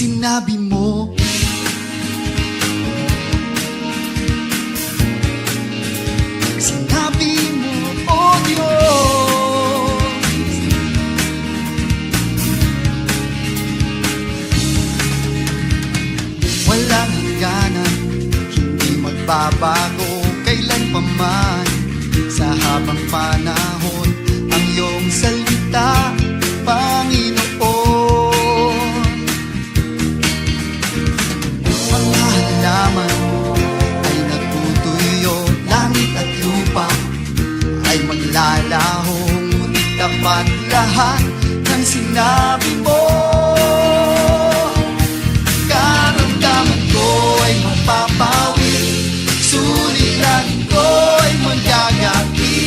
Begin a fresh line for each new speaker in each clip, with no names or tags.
sinabi mo. Sinabi mo, oh Diyos, walang hangganan, hindi magbabago kailan pa man. Sa habang panahon, ang iyong salita, Panginoon. Mga halaman ay nagtutuyo, langit at lupa ay maglalaho, ngunit tapat lahat ng sinabi mo. Karamdaman ko ay mapapawi, suliranin ko ay magagapi,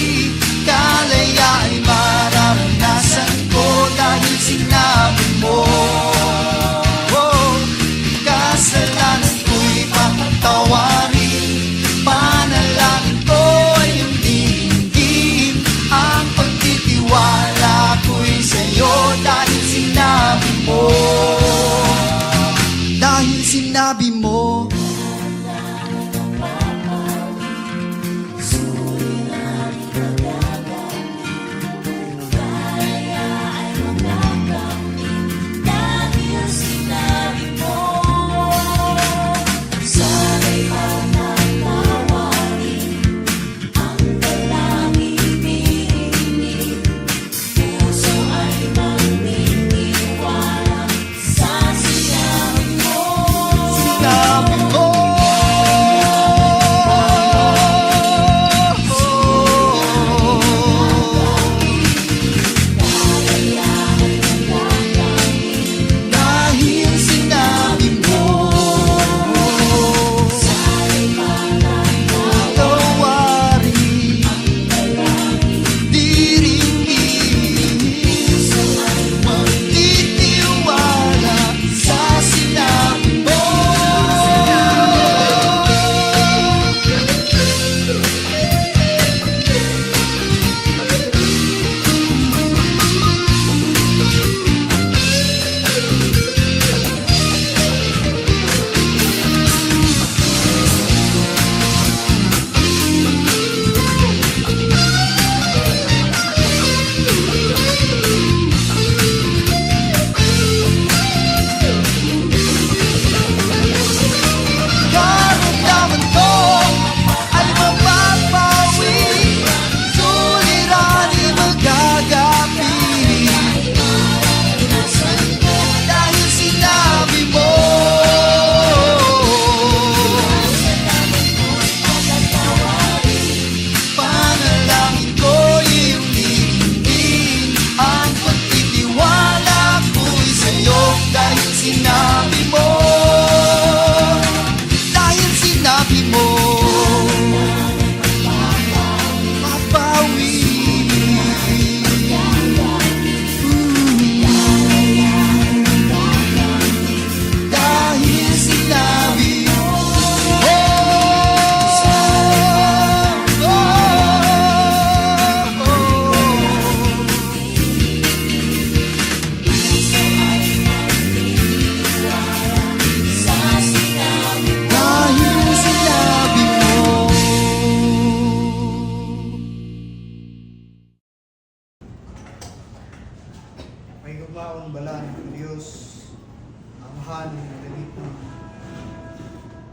kalaya ay mararanasan ko dahil sinabi mo. Kasalanan ko'y patatawarin, panalangin ko ay iyong diinggin, ang pagtitiwala ko'y sa'yo dahil sinabi mo. Dahil sinabi mo.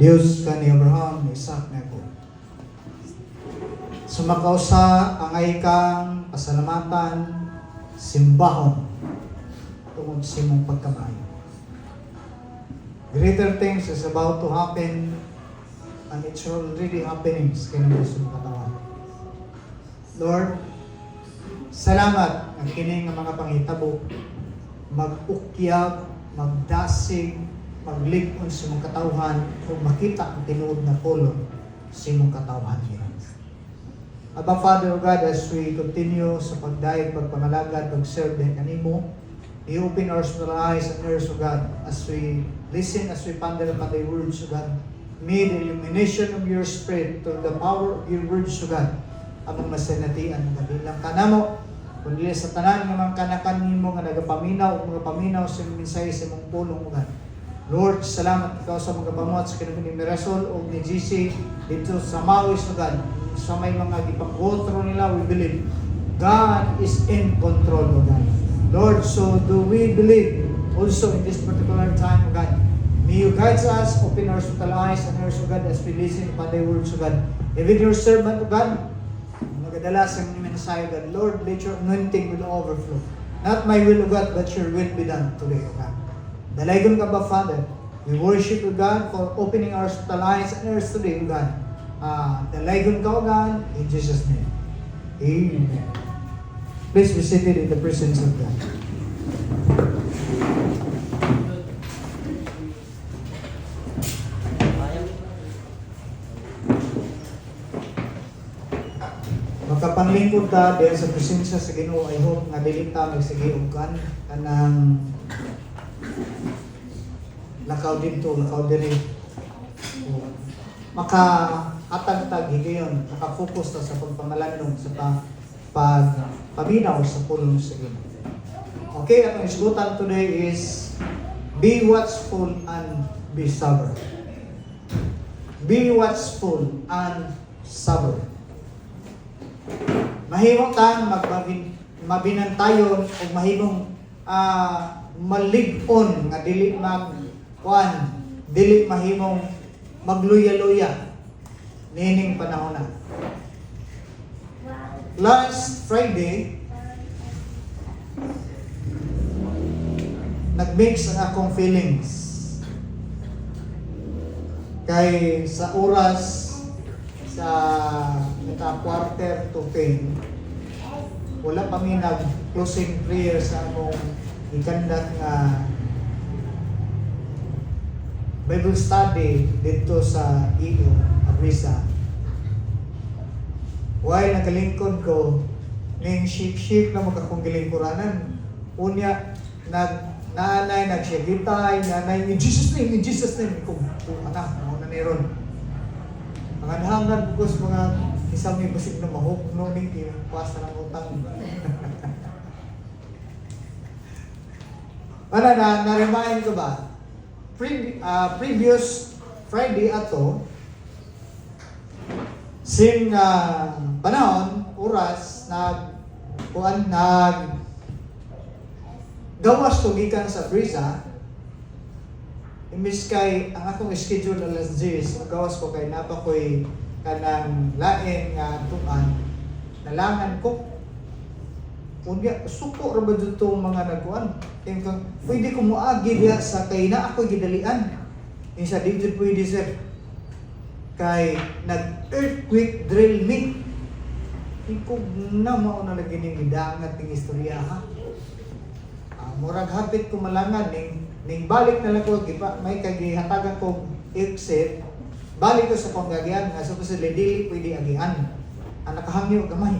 Diyos ka ni Abraham, Isaac na ko. Sumakaw sa angay kang pasalamatan, simbahon, tungod sa imong pagkamayo. Greater things is about to happen, and it's already happening sa kinabuhi ng katawan. Lord, salamat ang kining nga mga panghitabo, mag-ukyag, magdasig, maglig-on sa mong katawhan kung makita ang tinuod na kolon sa mong katawhan niya. Aba Father God, as we continue sa pagdayeg, pagpangalagad, pag-serve din kanimo, you open our spiritual eyes and ears, O God, as we listen, as we ponder upon thy words, O God. May the illumination of your Spirit, to the power of your words, O God, among masanatian ng kabilang kanamo, kundi sa tanan ng mga kanakan nimo nga nagapaminaw, mga paminaw sa mensahe sa mong pulong, O God. Lord, salamat ikaw sa mga pamot sa kinabuhi ni Mirasol o ni GC dito sa Maui, Sudan. Sa may mga gipang-outro nila, we believe God is in control, O God. Lord, so do we believe also in this particular time, O God. May you guide us, open our spiritual eyes and ears, O God, as we listen upon thy words, O God. Even your servant, O God, magadala sa mga mensahe, O God. Lord, let your anointing will overflow. Not my will, O God, but your will be done today, O God. Dalaygon ka ba, Father? We worship you, God, for opening our spiritual eyes and ears today, O God. Dalaygon ka, O God, in Jesus' name. Amen. Please be seated in the presence of God. Makapanglingkod ta dahil sa presensya sa Ginoo. I hope nga dili ta magsige og kanang lakaw dito, lakaw diri. Makahatag ta gigayon, maka-focus ta sa pagpamalandong sa pagpaminaw sa pulong sa Ginoo. Okay, ang isgutan today is be watchful and be sober. Be watchful and sober. Mahimong tang mabinantayon o mahimong malig-on nga dili dili mahimong magluya-luya nining panahon na. Last Friday, nag-mix ang akong feelings. Kay sa oras sa quarter to 10, wala pa mi nag-closing prayer sa among ikandat nga Bible study dito sa iyo, Abrisa. While nakalingkod ko, ning ship na magkakong gilingkuranan. Unya, nanay, nagsiyagitay, nanay, in Jesus' name, kung anak, mga naniron. Mga nahangan ko sa mga isang may basig na mahok, no, ning pasta ng utang. Na-remind ko ba? Previous Friday ato, sing panahon, oras, gawas ko gikan sa Brisa, imbis kay ang akong schedule alas 10, gawas ko kay napa ko'y kanang lain nga tuan, nalangan ko. Unya, suko ra ba dito mga nagkuan? Pwede ko muagi diha sa kay na ako gidalian. Yung sa dito pwede sir. Kay nag-earthquake drill me. Ikaw na mauna lagi ning gidangat ning istorya ha. Murag hapit ko malangan ning balik na lang ko may kagihatagan ko exit. Balik ko sa panggagian nga supposedly dili pwede agian. Ang nakahangyo gamay.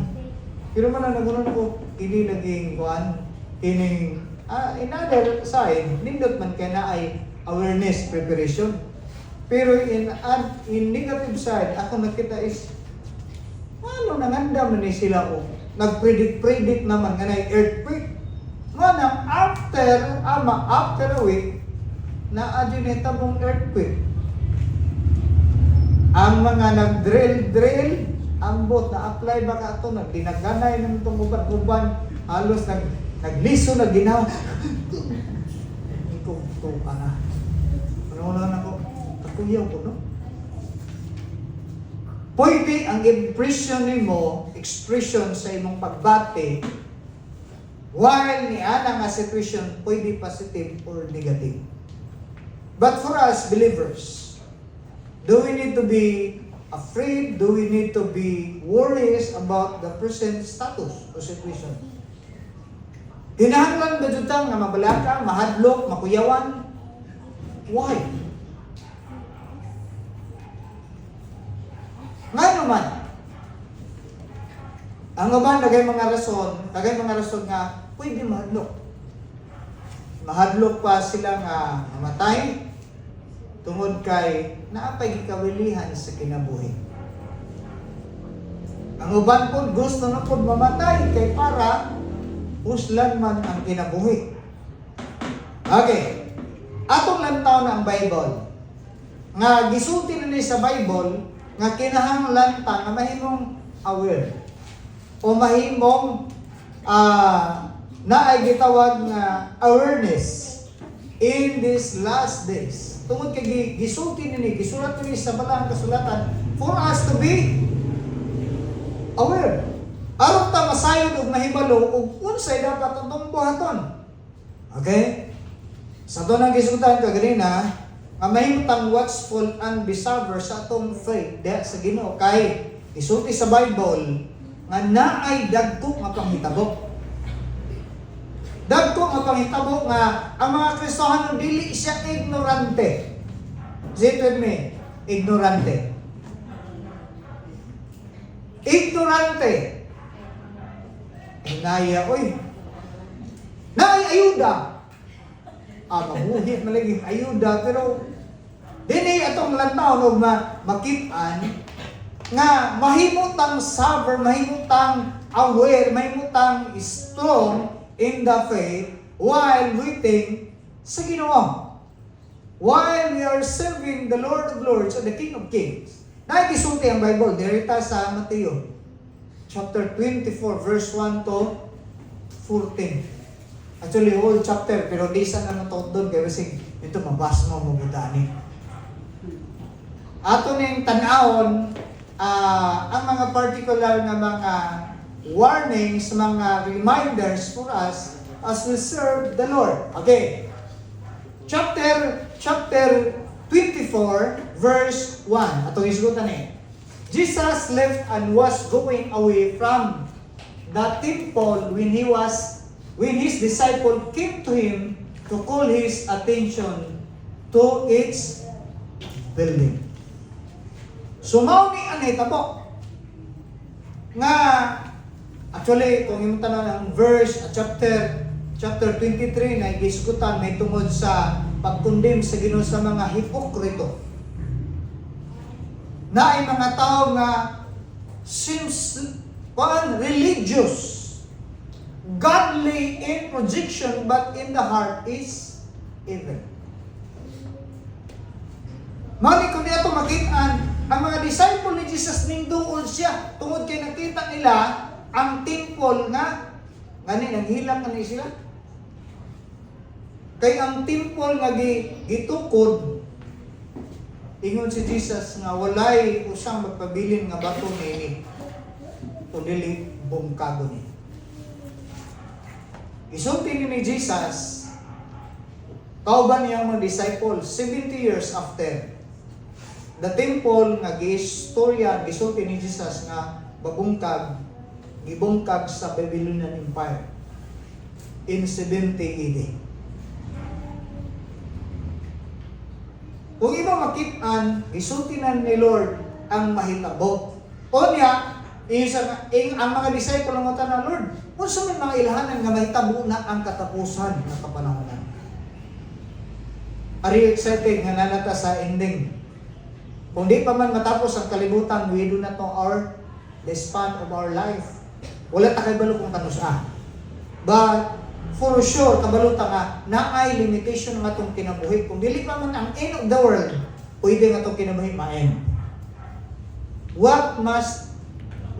Pero man na nagunan ko kini naging kuan kining in other side nindot man kay na ay awareness preparation. Pero in negative side ako nakita is ano nangandam na sila o nagpredict naman nga na earthquake. Mana after a week na adjuneta mong earthquake. Ang mga nag-drill ambot na apply ba ka ito, nagdinaganay ng itong uban-uban, halos nagliso na ginawa. Ikaw, ana. Ano ako? Kakuyaw ko, no? Pwede ang impression mo, expression sa imong pagbate, while ni ana nga situation, pwede positive or negative. But for us, believers, do we need to be afraid? Do we need to be worried about the present status or situation? Hinahanglan ba jutang na mabalaka, mahadlok, makuyawan? Why? Nga naman, ang uban, nagay mga rason nga, pwede mahadlok. Mahadlok pa sila nga mamatay, tungod kay naapay gikawilihan sa kinabuhi. Ang uban po gusto na po mamatay kay para uslan man ang kinabuhi. Okay. atong lantaw na ang Bible. Nga gisulti na ni sa Bible nga kinahanglan ta nga mahimong aware o mahimong naay gitawag nga awareness in these last days. Tungod kay gisulti ni gisulat ni sa balang kasulatan for us to be aware. Aron ta masayod og mahibalo og unsay dapat atong buhaton. Okay? Sa to nang gisutan kaganina, nga mahimutang watchful and be sober sa atong faith diha sa Ginoo kay isulti sa Bible nga naay dagko nga panghitabo. Dagko nga panghitabo nga ang mga Kristohanon dili siya ignorante. Say it with me, ignorante. Ignorante. Inaya, oy. Naay ayuda. Mabuhit malagi ayuda pero dili atong lantaw og makit-an nga mahimutang sober, mahimutang aware, mahimutang strong in the faith while waiting sa Ginoo. While we are serving the Lord of Lords and the King of Kings. Nagisulti ang Bible dirita sa Mateo chapter 24 verse 1 to 14. Actually whole chapter pero di sa na doon kay basig ito mabasa mo mabudani. Ato ning tan-awon ang mga particular na mga warnings, mga reminders for us as we serve the Lord. Okay. Chapter 24 verse 1. Ato isgutan Jesus left and was going away from the temple when his disciple came to him to call his attention to its building. So mao ni ani tabo nga actually kung imong tanan ang verse chapter 23 na gisgutan may tungod sa pagkondem sa Ginoo sa mga hipokrito. Na ay mga tao nga seems religious, godly in projection but in the heart is evil. Mali kung niya ito makitaan, ang mga disciple ni Jesus ning duol siya tungod kay nakita nila ang temple nga ngani nanghilang ani sila. Kay ang temple nga gitukod ingon si Jesus nga walay usang magpabilin nga bato niini kundi bungkago ni. Isulti ni Jesus kauban niyang mga disciples 70 years after the temple nga gistorya gisulti ni Jesus nga gibungkag sa Babylonian Empire in 70 AD. Kung imo makit-an, gisultinan ni Lord ang mahitabo. O niya, ang mga disciple ng na Lord, kung sa mga ilhanan nga mahitabo na ang katapusan ng kapanahonan. Are you excited nga nanata sa ending? Kung di pa man matapos ang kalibutan, we do not know the span of our life. Wala ta kay balo kung tanusa. But for sure kabalo ta nga naay limitation ng atong kinabuhi. Kung dili pa man ang end of the world, pwede nga atong kinabuhi ma-end. What must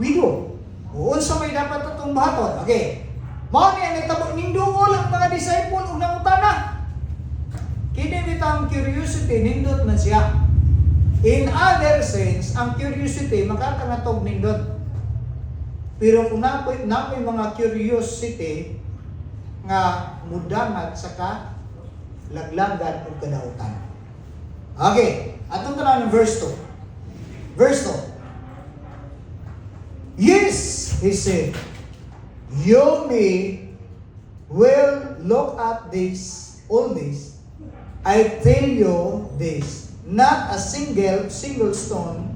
we do? Unsa may dapat atong buhaton? Okay. Mao ni ang nagtabo ning duol ang mga disciple ug nangutana. Kini bitang curiosity nindot na siya. In other sense, ang curiosity makakanatog nindot. Pero kung napoy mga curiosity nga mudangat sa laglagan o kadautan. Okay, atong tanan ng verse 2. Verse 2. Yes, he said, you may well look at all this. I tell you this, not a single stone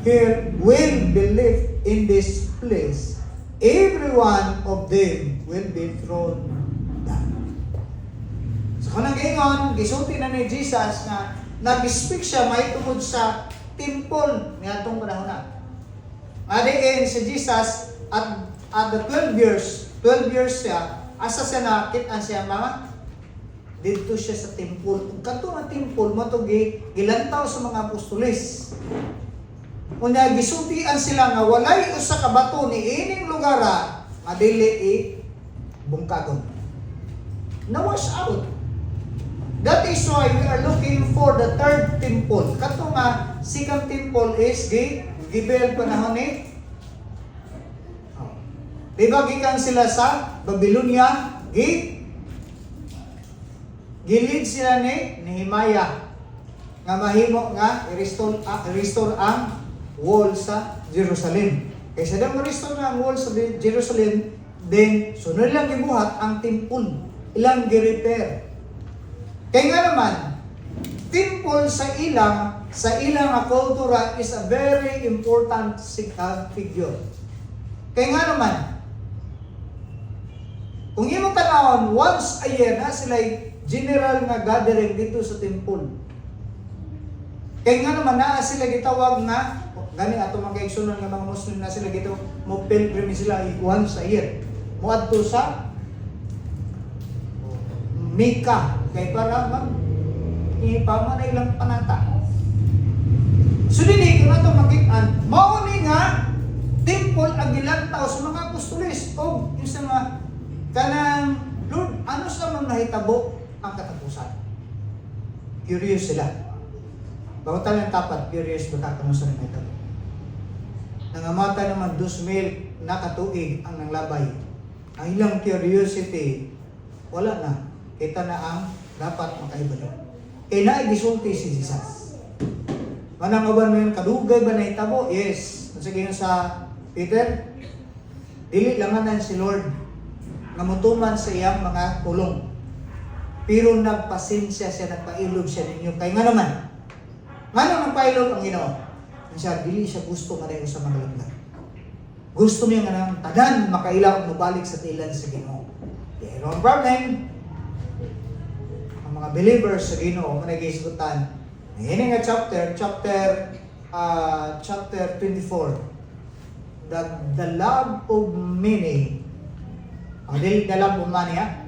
here will be left in this place. Every one of them will be thrown down. So kanang ingon, gisulti na ni Jesus nga nag-speak siya may tungod sa temple nga atong panahon na. Adiin si Jesus at the 12 years siya, asa siya nakita siya mga dito siya sa temple. Ug kadto nga temple mo to gilantaw sa mga apostoles. Unya gisultian sila nga walay usa ka bato ni ining lugara nga dili bungkagon. Na-wash out. That is why we are looking for the third temple. Kato nga second temple is gibuild panahon ni diba gikan sila sa Babylonia, gilid sila ni Nehemiah nga mahimo nga i-restore ang wall sa Jerusalem. Kaysa daw ma-restore nga ang wall sa Jerusalem, then sunod lang gibuhat ang temple, ilang gi-repair. Kaya nga naman, temple sa ilang kultura is a very important figure. Kaya nga naman, kung imong tanawon, once a year na sila general nga gathering dito sa temple. Kaya nga naman na sila gitawag nga, gani ato mga kaigsunan nga mga Muslim na sila gitawag, mo pilgrimage sila once a year. Muadto sa Mecca, kay para ipama na ilang panata. So dili ko na ito makitaan, mauni nga temple ang gilantaw sa mga apostoles o yung sa mga kanang Lord, ano sa mga nahitabo ang katapusan? Curious sila. Bawatan ng tapat, curious ba ka sa nahitabo? Nangamata naman 2,000 na katuig ang nanglabay. Ang ilang curiosity, wala na. Kita na ang dapat makaibalo. Kaya naigisulti si Jesus. Manang ba mo yung kadugay ba nahitabo? Yes. Sige yun sa Peter, dili langanan si Lord namutuman sa iyang mga tulong. Pero nagpasensya siya, nagpailog siya ninyo. Kaya nga naman, nagpailog ang Ginoo? Siya, dili siya gusto nga rin sa mga laglag. Gusto niya nga nang tanan, makailaw, mabalik sa tilan sa Ginoo. Pero ang problem, ang mga believers sa Ginoo, manag-iisgutan, ngayon nga chapter 24, the love of many,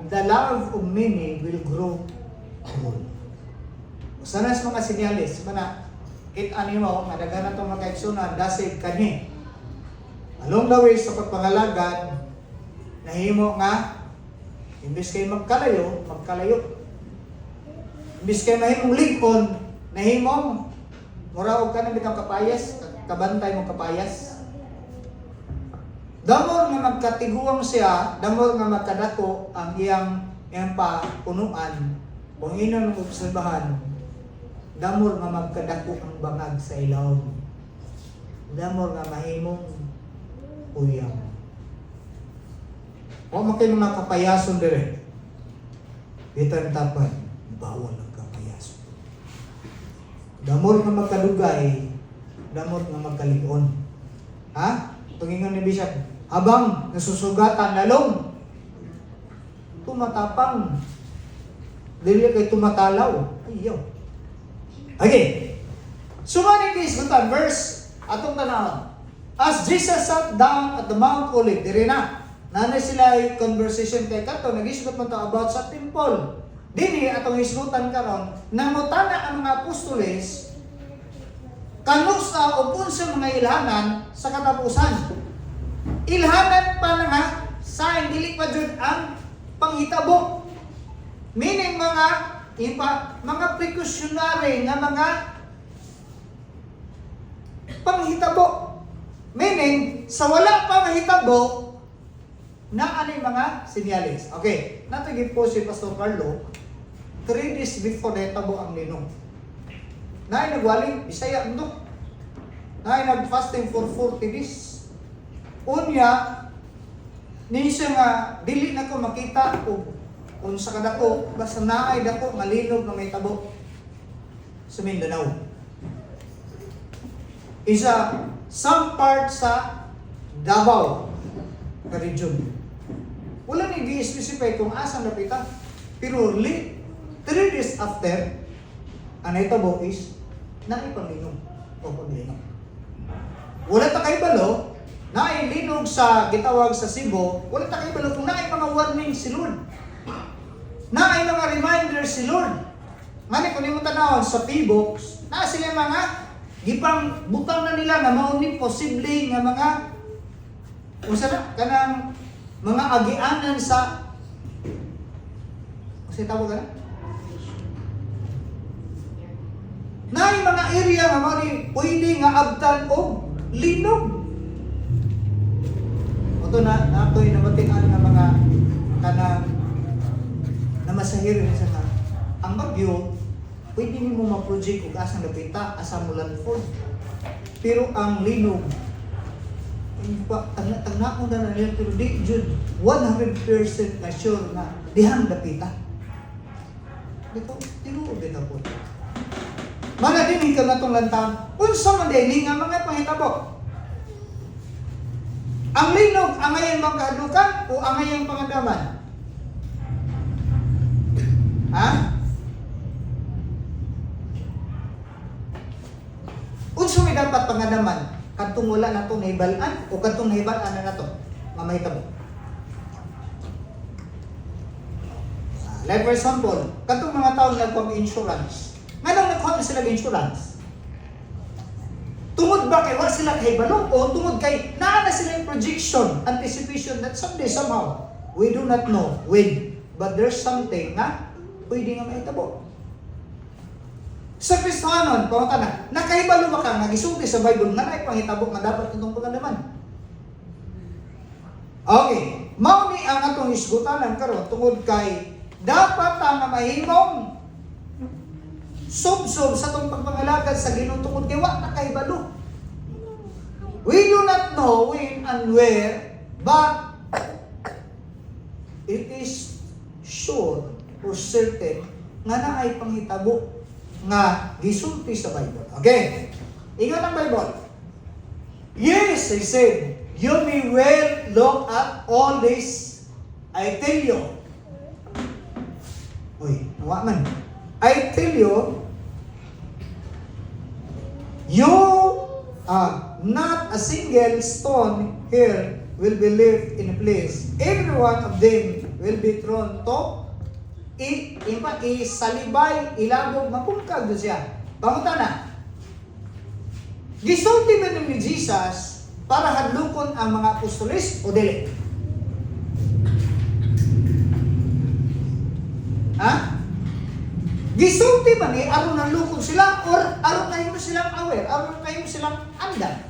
the love of many will grow cold. Sana sa mga sinyalis, mana, kita mo, madaghan na itong mga kaigsunan, dasig kani. Along the way sa pagpangalagad, nahimo nga, imbis kayo magkalayo. Imbis kayo mahimong lingkon, nahimong, muraog ka na bitang kapayas, kabantay mong kapayas. Damor nga magkatiguang siya, damor nga magkadako ang iyang papunuan, kung inon ang obserbahan, damor nga magkadako ang bangag sa ilaw. Damor nga mahimong uyang. O makay mga kapayason dire. Bitan tapan, bawal ang kapayason. Damor nga magkadugay, damor nga magkaligon. Ha? Tungingon ni Bishop, habang nasusugatan lalong, tumatapang. Dili kay tumatalaw. Ayaw. Okay. Sumanin guys, gutan, verse, atong tanawon. As Jesus sat down at the Mount Olive, diri na. Nanay sila ay conversation kay Kato, nag-isgot mo to about sa temple. Dini, atong isgutan karon, namutana ang mga apostoles, kanusa o punsa mga ilhanan sa katapusan. Ilhanan pa na nga sa dili pa jud ang panghitabo. Meaning mga precautionary nga mga panghitabo. Meaning sa wala pa mahitabo na anay mga sinyalis. Okay, natagid po si Pastor Carlo 3 days before nahitabo ang linong. Naay nagwali, Bisaya undok. Naay nag-fasting for 40 days. Unya, niya nga, dili na ko makita kung sa kadako, basta naay dako, malinog na may tabo sa Mindanao. Some part sa Davao na region. Wala ni di-specify kung asa napita, pero 3 days after, ang naitabo is, naay panglinog o panglinog. Wala ta kay balo, naay linog sa gitawag sa Cebu, wala ta kay balo kung naay mga warning si Lord. Naay mga reminder si Lord. Ngani kung mo tanawon sa P-box, na sila mga gipang butang na nila nga mao ni posible nga mga usa na kanang mga agianan sa kasi tawag ka na? Naay mga area nga mao ni pwede nga abtan og linog. Oto na natoy nabatian nga mga kanang namasahiro ni sa ang bagyo pwede nimo ma-project og asang napita asa mo landfall. Pero ang linog tagna ko na nila pero di jud 100% na sure na dihang napita. Dito tinuod dito po. Mga din ka na itong lantang, unsa man din nga mga pangitabo. Ang linog, ang ngayang magkahadukan o ang ngayang pangadaman? Ha? Unsa may dapat pangadaman? Kadtong wala na itong nahibalaan o kadtong nahibalaan na ito? Mamahitabo. Like for example, kadtong mga tao nagkuha insurance. Ngayon nagkuha na sila ng insurance. Tungod ba kay wala sila kahibalo o tungod kay naa na sila yung projection, anticipation that someday somehow, we do not know when, but there's something na pwede nga mahitabo. Sa Kristohanon, pangata na, nakahibalo ba ka nga gisulti sa Bible nga naay panghitabo nga dapat itong pagalaman? Okay, mao ni ang atong isgutanan karon tungod kay dapat nga mahimong sub-sub sa itong pagpangalagad sa Ginoo tungod kay wa na kahibalo. We do not know when and where, but it is sure or certain nga na ay panghitabo nga gisulti sa Bible. Okay? Ingon ang Bible. Yes, I said, you may well look at all this. I tell you. Uy, nawa man. I tell you, not a single stone here will be left in a place. Every one of them will be thrown to isalibay, ilabog, mapungkag doon siya. Panguta na. Gisulti ba ni Jesus para hadlukon ang mga apostolis o dili? Ha? Gisulti ba ni aron nalukon sila or aron kayo silang aware, aron kayo silang andam?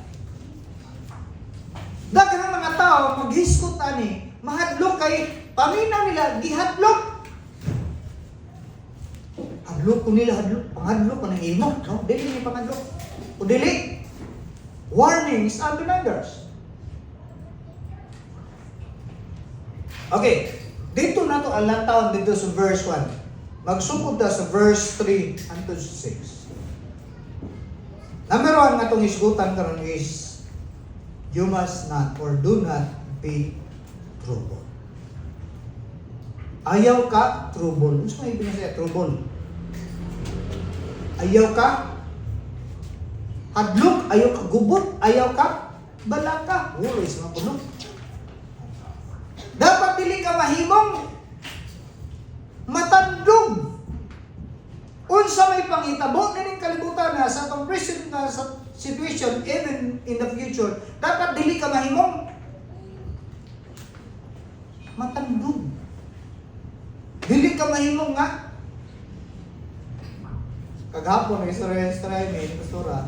Dagan ang mga tao maghiskot ani, mahadlok kay pamina nila gihadlok. Hadlok ko nila, panghadlok pa ng imo, no? Dili ni panghadlok. O dili. Warnings and reminders. Okay, dito na to ang lantaon dito sa verse 1. Magsukod na sa verse 3 unto 6. Number 1 nga itong isgutan karon is you must not or do not be troubled. Ayaw ka trouble. Ano sa ibig niya trouble? Ayaw ka hadlok, ayaw ka gubot, ayaw ka balaka. Uy, sa mga puno. Dapat dili ka mahimong matandog. Unsa may panghitabo dining kalibutan na sa atong present na sa situation even in the future, dapat dili ka mahimong matandog. Dili ka mahimong nga kaghapon ng istorya ni pastora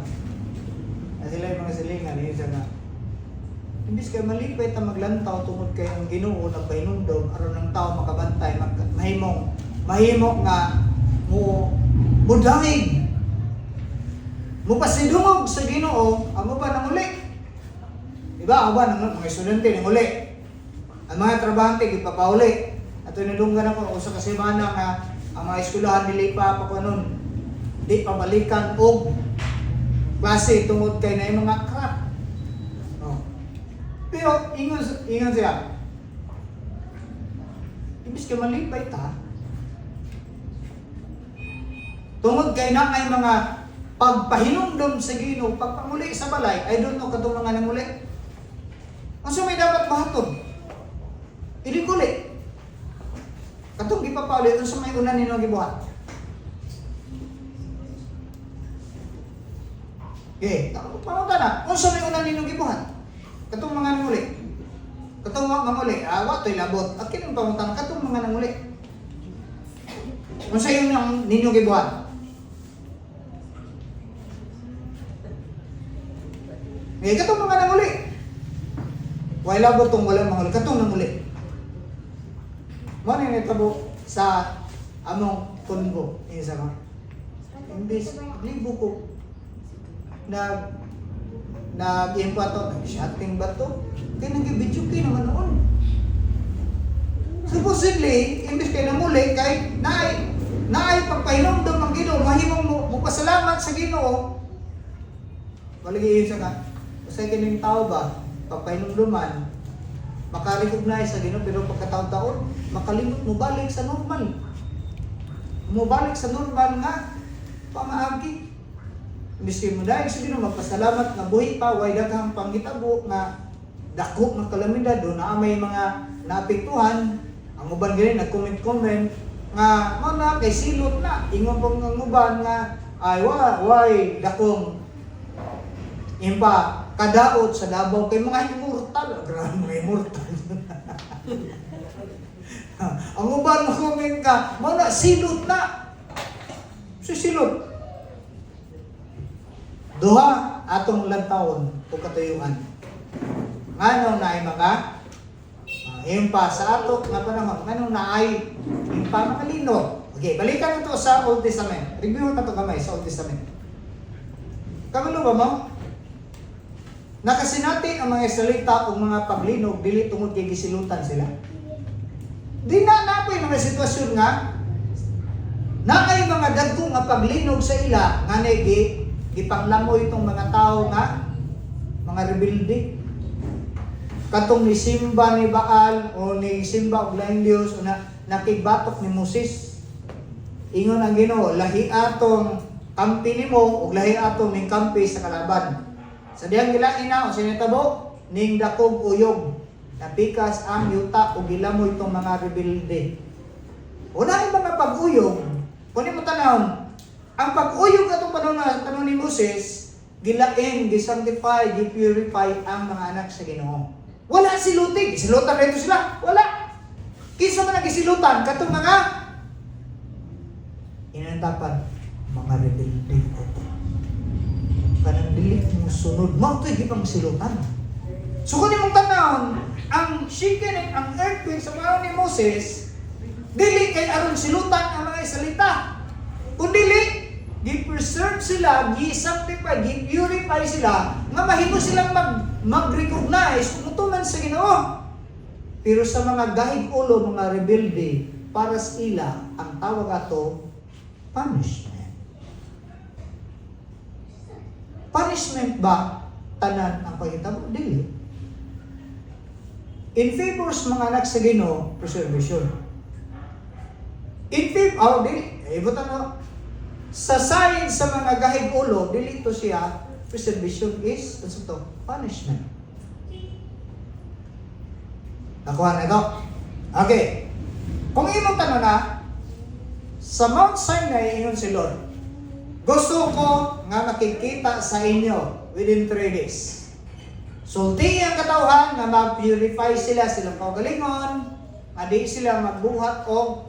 na sila yung mga silingan yun siya nga imbis kayo malipay ta maglantaw tungod kay ang Ginoo nagpahinumdom aron ng tao makabantay mahimong nga mudangig mo pasidungog sa Ginoo amo ba nang uli diba aba nang mga estudyante nang uli ang mga trabahante gipapauli ato nilunggan ako usa ka semana nga ang mga eskwelahan nilipa pa ko nun di pabalikan og klase tungod kay na mga crap. No. Pero ingon siya. Ibig ka malipay ta. Tungod kay na ay mga pagpahinumdom sa Ginoo, pagpamuli sa balay, I don't know katong mga namuli. Unsa may dapat mahatod? Ilikuli. Katong ipapaulit sa may una ninyo gibuhat. Okay, pangunta na. Kung sa may una ninyo gibuhat, katong mga nanguli. Katong manguli, awa to'y labot. At kinong pangunta, katong mga nanguli. Kung sa yung ninyo gibuhat. Okay, katong mga nanguli. Why labot tong walang manguli, katong nanguli. Mo ni tabo sa among kunbo isa ka. Imbis libo ko nag-impato, nag-shotting ba to? Kaya nag-video kayo naman noon. Supposedly, imbis kayo namuli, kay naay pagpainom doon ng Ginoo, mahimong mo pasalamat sa Ginoo. Baligi yun siya ka. Kasi kining tao ba, pagpainom duman, makarecognize sa Ginoo, pero pagkataon-taon, makalimot mo balik sa normal. Mubalik sa normal nga, pamaagi. Miski mo dahil sa Ginoo magpasalamat nga buhi pa, way daghang panghitabo nga dako nga kalamidad do na may mga naapektuhan. Ang uban gani nag-comment nga mo na kay silot na ingon pong ang uban nga ay way dakong impa kadaot sa Davao kay mga immortal, grabe mga immortal. Ang uban mag-comment ka, mo na silot na. Silot. Duha atong lantawon o katuyuan. Ngano na ay mga impa sa ato nga panahon. Ngano na ay impa makalino. Okay, balikan ito sa Old Testament. Review na ito kamay sa Old Testament. Kamalo ba mo? Nakasinati ang mga salita o mga paglinog dili tungod kay gisilutan sila. Di na napoy mga sitwasyon nga naay mga dagko nga paglinog sa ila nga gipanglamoy itong mga tao nga mga rebelde. Katong ni Simba ni Baal o ni Simba og laing Dios o nakigbatok ni Moses. Ingon ang Ginoo, lahi atong kampi nimo ug lahi atong ning kampi sa kalaban. Sa diyang gilain na o sinitabo ning dakog uyog napikas ang yuta o gilamoy itong mga rebelde. Una yung mga pag-uyog, kunin mo tanawon, ang pag-uyog atong panahon ni Moses, gilain, gisanctify, gipurify ang mga anak sa Ginoo. Wala silutig, silutan na ito sila, wala. Kinsa man nagisilutan, katong mga inantapan, mga rebelde ko. Kanang dili mo sunod, mo ito'y gipang silutan. So kunin mong tanawon, ang shaking, ang earthquake sa panahon ni Moses, dili kay aron silutan ang mga salita. Kung dili, gi-preserve sila, gi-sanctify, gi-purify sila, nga mahimo silang mag-recognize kung utuman sa Ginoo. Pero sa mga gahig ulo, mga rebelde, para sa ila, ang tawag ato, punishment. Punishment ba tanan ang pagitabo? Dili. In favor sa mga anak sa Ginoo, preservation. In favor, dili, ibutan mo, sa side sa mga gahig ulo, dili ito siya, preservation is, ano ito? Punishment. Nakuha na ito? Okay. Kung imong tanong na, sa Mount Sinai, ingon si Lord, gusto ko nga makikita sa inyo within 3 days. Sulti ang katawhan na mag-purify sila, silang kaugalingon, adi sila magbuhat o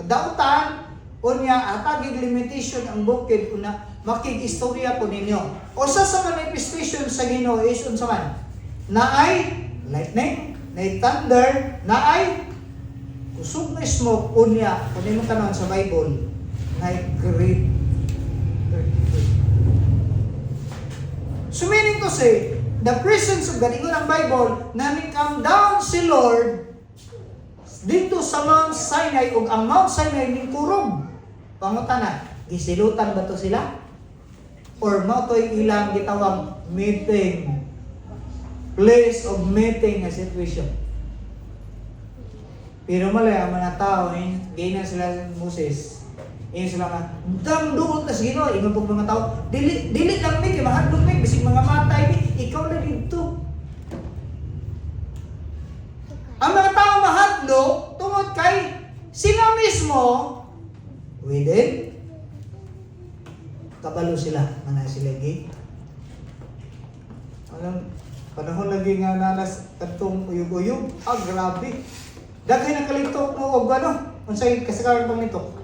dautan, unya atagig limitation ang bukid una makig-istorya po ninyo. O sa manifestation sa Ginoo is unsa man? Naay lightning, naay thunder, naay kusog na smoke unya kung mo tanan sa Bible, naay great earthquake. So meaning to say, the presence of God, ingon ang Bible, na come down si Lord dito sa Mount Sinai ug ang Mount Sinai ning kurog. Pangutana, gisilutan ba to sila? Or mao to'y ilang gitawag meeting, place of meeting nga situation. Pero malay ang mga tao, gay na sila Moses. Sila nga, dam doon tas Ginoo, ingon po mga tao, dili lang mi, kay mahadlok mi, bisig mga matay mi, ikaw na dito. Ang mga tao mahadlok tungod kay sila mismo mismo, within, kabalo sila, mana sila gi. Alam, panahon lagi nga nanas katong uyog-uyog, grabe. Dagay na kalitok mo og ano, unsay kasagaran pang nito.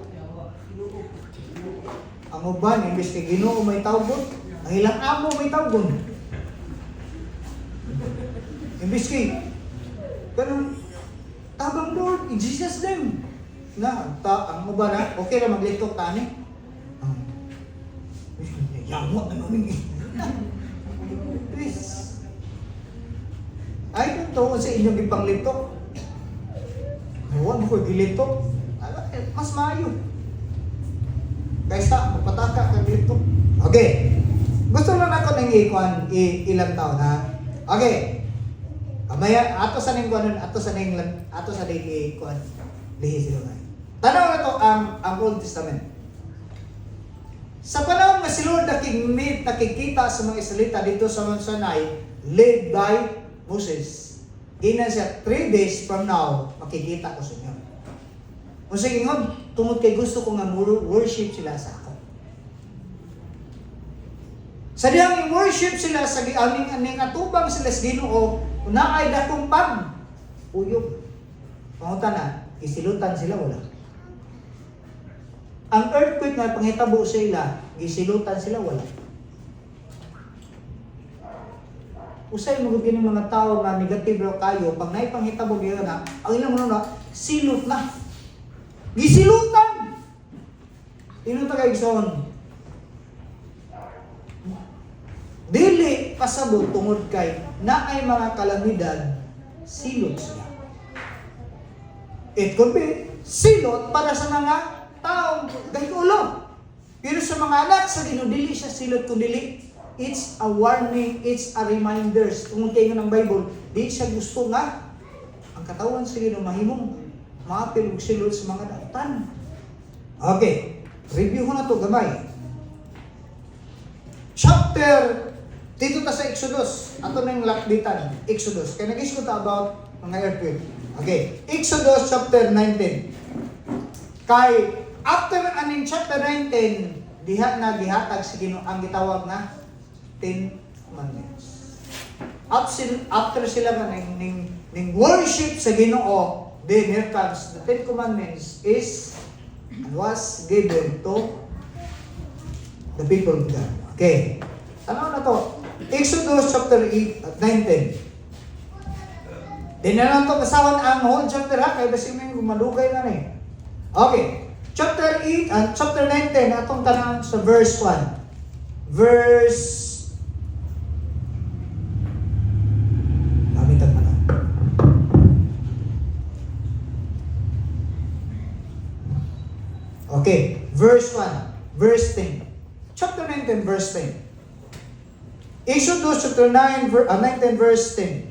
Ang uban, imbes kay Ginoo may tawgon, ang ilang amo may tawgon. Imbes kay, ganun, tabang Lord, in Jesus' name. Ang uban na, okay na maglitok tani. Yamot na nung please. Ay, kung tawon sa inyong ipanglitok. Huwag mo ko gilitok. Mas maayo. Kaysa, magpataka kang litok. Okay. Gusto lang ako ng ilang taon, ha? Okay. Kamaya, ato sa ning kuan, ato sa ning kuan. Lihi sila. Tanaw na to ang Old Testament. Sa panahon nga si Lord nakikita sa mga Israelita dito sa Mount Sinai, led by Moses. Ginan siya, 3 days from now, makikita ko sa inyo. O sige nga, tungod kay gusto ko nga worship sila sa ako. Sa diyang worship sila sa aning atubang sila sa Ginoo, unaay dakong uyog. Pangutan na, isilutan sila wala. Ang earthquake nga panghitabo sila, gisilutan sila wala. Usay mo gid mga tao nga negatibo kayo, pag naipanghitabo gyud na, ang ilang na silot na. Gisilutan. Ino ta kay igsoon? Dili pasabot tungod kay naay mga kalamidad, silot sila. It could be silot para sa mga taong gayulo. Pero sa mga anak sa Ginoo dili siya silot kundi it's a warning, it's a reminder. Tungod kay ng Bible, di siya gusto nga ang katawan sa Ginoo mahimong maapil og silot sa mga dautan. Okay, review ko na to gamay. Chapter dito ta sa Exodus, ato nang lakbitan, Exodus. Kaya nag-isgot about mga earthquake. Okay, Exodus chapter 19. Kay after aning chapter 19, diha na gihatag si Ginoo ang gitawag na 10 commandments. After sila nga ning worship sa Ginoo, then here comes the 10 commandments is and was given to the people of God. Okay. Ano na to? Exodus chapter 19. Then na lang to kasawan ang whole chapter ha, kaya basi may gumadugay na ni. Okay. Chapter 8 chapter 19 atong tanan sa verse 1. Gamitan man. Okay, verse 1, verse 10. Chapter 19 verse 10. Exodus chapter 19 verse 10.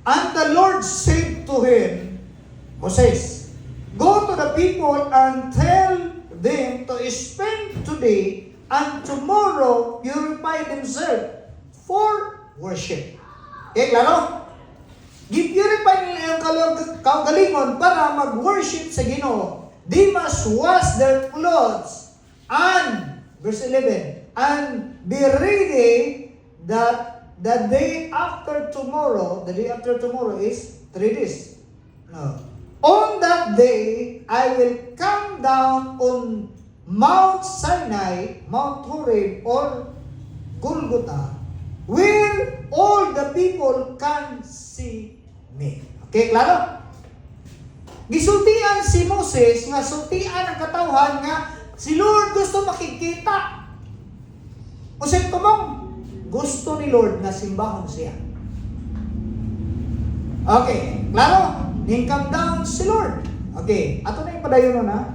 And the Lord said to him, Moses, go to the people and tell them to spend today and tomorrow purify themselves for worship. Okay, klaro? Gi-purify nila yung kaugalingon para mag-worship sa Ginoo. They must wash their clothes and, verse 11, and be ready that the day after tomorrow is 3 days. No. On that day, I will come down on Mount Sinai, Mount Horeb, or Golgotha, where all the people can see me. Okay, klaro? Gisultian si Moses, nga sultian ang katawhan nga si Lord gusto makikita. O sa tumong, gusto ni Lord na simbahon siya. Okay, klaro? Come down si Lord. Okay, ato na yung padayon na.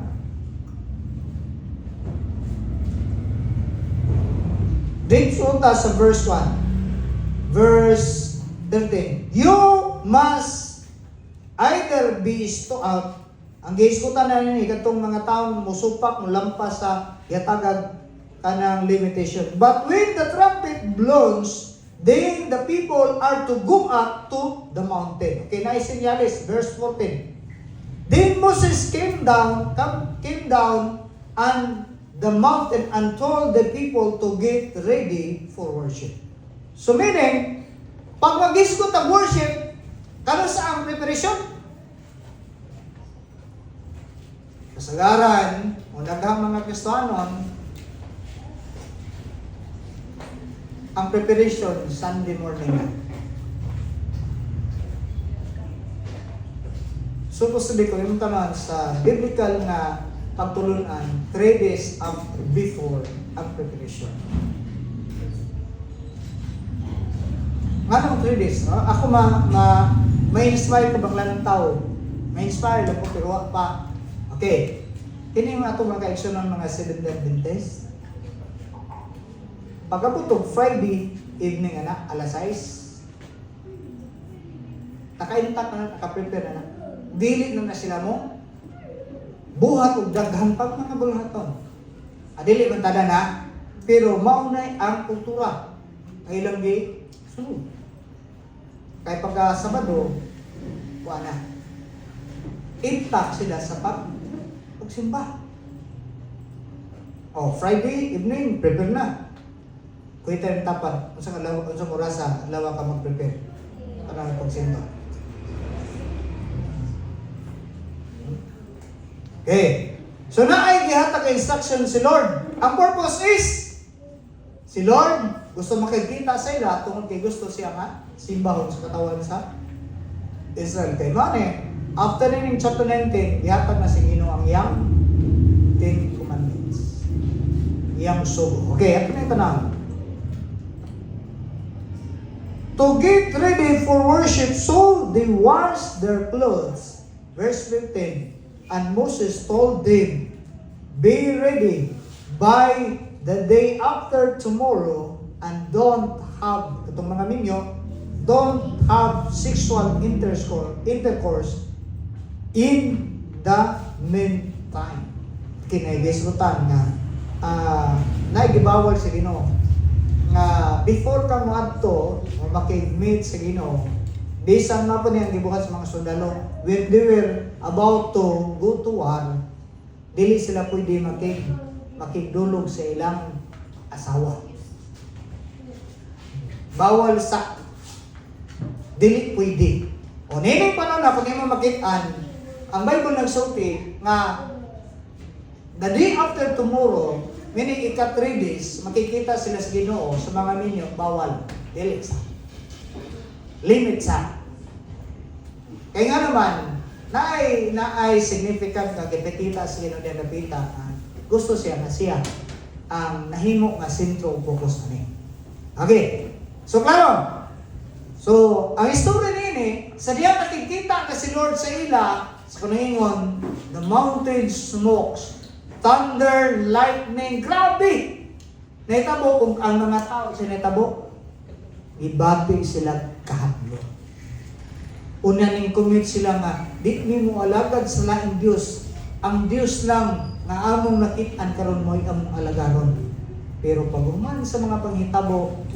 Dito sa verse 1. Verse 13. You must either be out. Ang giiskutan na rin ikatong mga taong musupak, mulampas sa yatagag kanang limitation. But when the trumpet blows, then the people are to go up to the mountain. Okay, naisinyalis, verse 14. Then Moses came down on the mountain and told the people to get ready for worship. So meaning, pag mag-isgot ang worship, kano sa ang preparation? Kasagaran, o daghang mga Kristohanon, ang preparation Sunday morning na. Supposed to be ko yung tanan sa biblical na pagtulunan 3 days before ang preparation. Nga nang 3 days, no? Ako ma-inspire ko bang ng tao. Ma-inspire lang ko pero wala pa. Okay. Kini yung ato mga ka-action ng mga Seventh-day Adventist. Pagkabutog Friday evening na, alas 6. Naka-intact na, naka-prepare na. Dili na sila mo. Buhat o daghan pag mga bulhaton. Adili man tada na, pero maunay ang kultura. Ang ilang di, sunod. Kaya pagka Sabado, kuha na. Intact sila sa pagsimba. Oh, Friday evening, prepare na. Kuwita yung tapat, unsang orasa, lawa ka mag-prepare. Para ang pagsimba. Okay. So na ay gihatag ka instruction si Lord. Ang purpose is, si Lord gusto makikita sa ila tungkol kay gusto siya nga simbahon sa katawan sa Israel. Kay mane, after in chapter 19, gihatag na si Ginoo ang yang 10 commandments. Yang sugo. Okay, ato na ito na. To get ready for worship, so they washed their clothes. Verse 15. And Moses told them, be ready by the day after tomorrow and don't have, itong mga minyo, don't have sexual intercourse in the meantime. Kinaigisrutan nga, naigibawal sa Ginoo nga before ka mo adto o makig-meet sa Ginoo, bisan na po niyang gibuhat sa mga sundalo, when they were about to go to war, dili sila pwede makigdulog sa ilang asawa. Bawal sa dili pwede. O nining panon na kung imo makitaan, ang Bible nagsulti nga the day after tomorrow, meaning ika 3 days, makikita sila sa Ginoo sa mga minyo, bawal. Dili sa limit sa. Kaya nga naman, naay significant nga kipitita sa Ginoo din napita gusto siya na siya ang nahimo nga sentro focus ani. Okay. So klaro. So ang istorya nini sa diya nakikita na si Lord sa ila sa kuningon, the mountain smokes, thunder, lightning, grabe. Naitabo kung ang mga tao sa naitabo, ibati sila kahadlo. Una ning commit sila nga, di mo alagad sa laing Dios. Ang Dios lang nga among nakit-an karon mo'y among alagaron. Pero pag human sa mga panghitabo,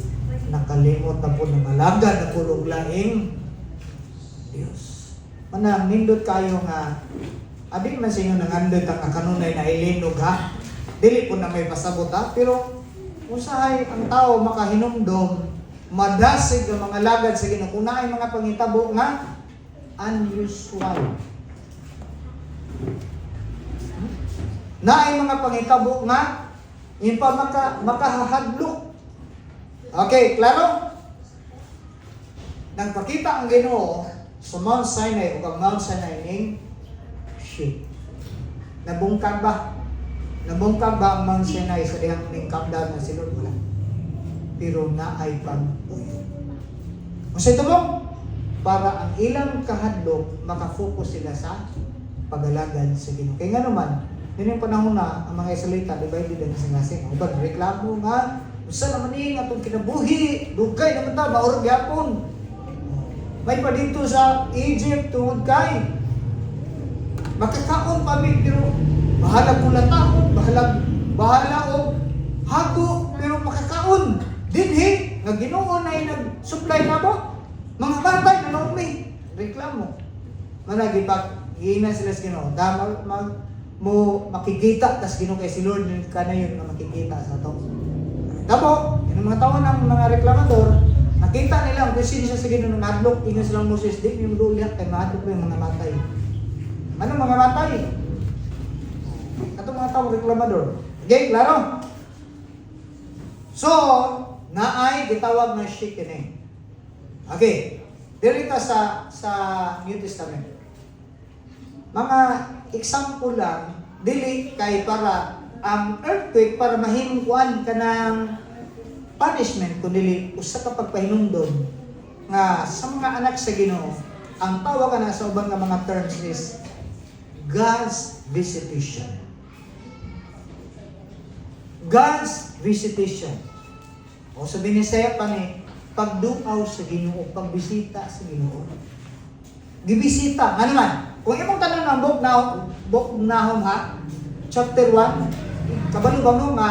nakalimot na po ng alagad na pulog laing Dios. Manang nindot kayo nga, abi man sa inyo nangandot ang kanunay na ilinog ha. Dili po na may pasabot ha. Pero usahay ang tao makahinumdom, madasig ang mga lagad sa Ginoo. Kung naay mga panghitabo nga unusual. Naay mga panghitabo nga yung pa makahahadlok. Okay, klaro? Nagpakita ang Ginoo sa Mount Sinai o ang Mount Sinai ning shit. Nabungkag ba? Nabungkag ba ang Mount Sinai sa dihang ning countdown na silod? Wala. Pero naay pag-uyo. Kasi ito mo, para ang ilang kahadlok, makafocus sila sa pag-alagad sa Ginoo. Kaya nga naman, yun yung panahon na ang mga Israelita, divided ang singasing. O ba, reklamo nga, usa naman yung atong kinabuhi, dugay naman ta, maurag yapon. May pa dito sa Egypt, tungod kay, makakaon kami, pero bahala pula tao, bahala o hago, pero makakaon. Dinhi, nga Ginoo na yung nag-supply na mo, mga batay na naumi, reklamo. Managipag Iinan sila sa Ginoo. Mo makikita tas Ginoo kay si Lord ka na yun na makikita sa to. Tabo, yung mga tao ng mga reklamador, nakita nila ang presensya sa Ginoo ng adlok, ingon silang Moses, di yung lulihat kay maadlok yung mga matay. Ano mga matay? Atong mga tao reklamador. Okay, klaro? So, naay gitawag na shikene. Okay. Dito sa New Testament. Mga example lang, dili kay para ang earthquake para mahimkuan ka ng punishment kundi usa ka pagpahinumdom nga sa mga anak sa Ginoo ang tawag na sa ubang nga mga terms is God's visitation. God's visitation. O sa Binisaya pa ni pagduaw sa Ginoo, pagbisita sa Ginoo. Gibisita, ano man? Kung imong tanan ng Book Nahum ha, chapter 1, kabalo ba mo nga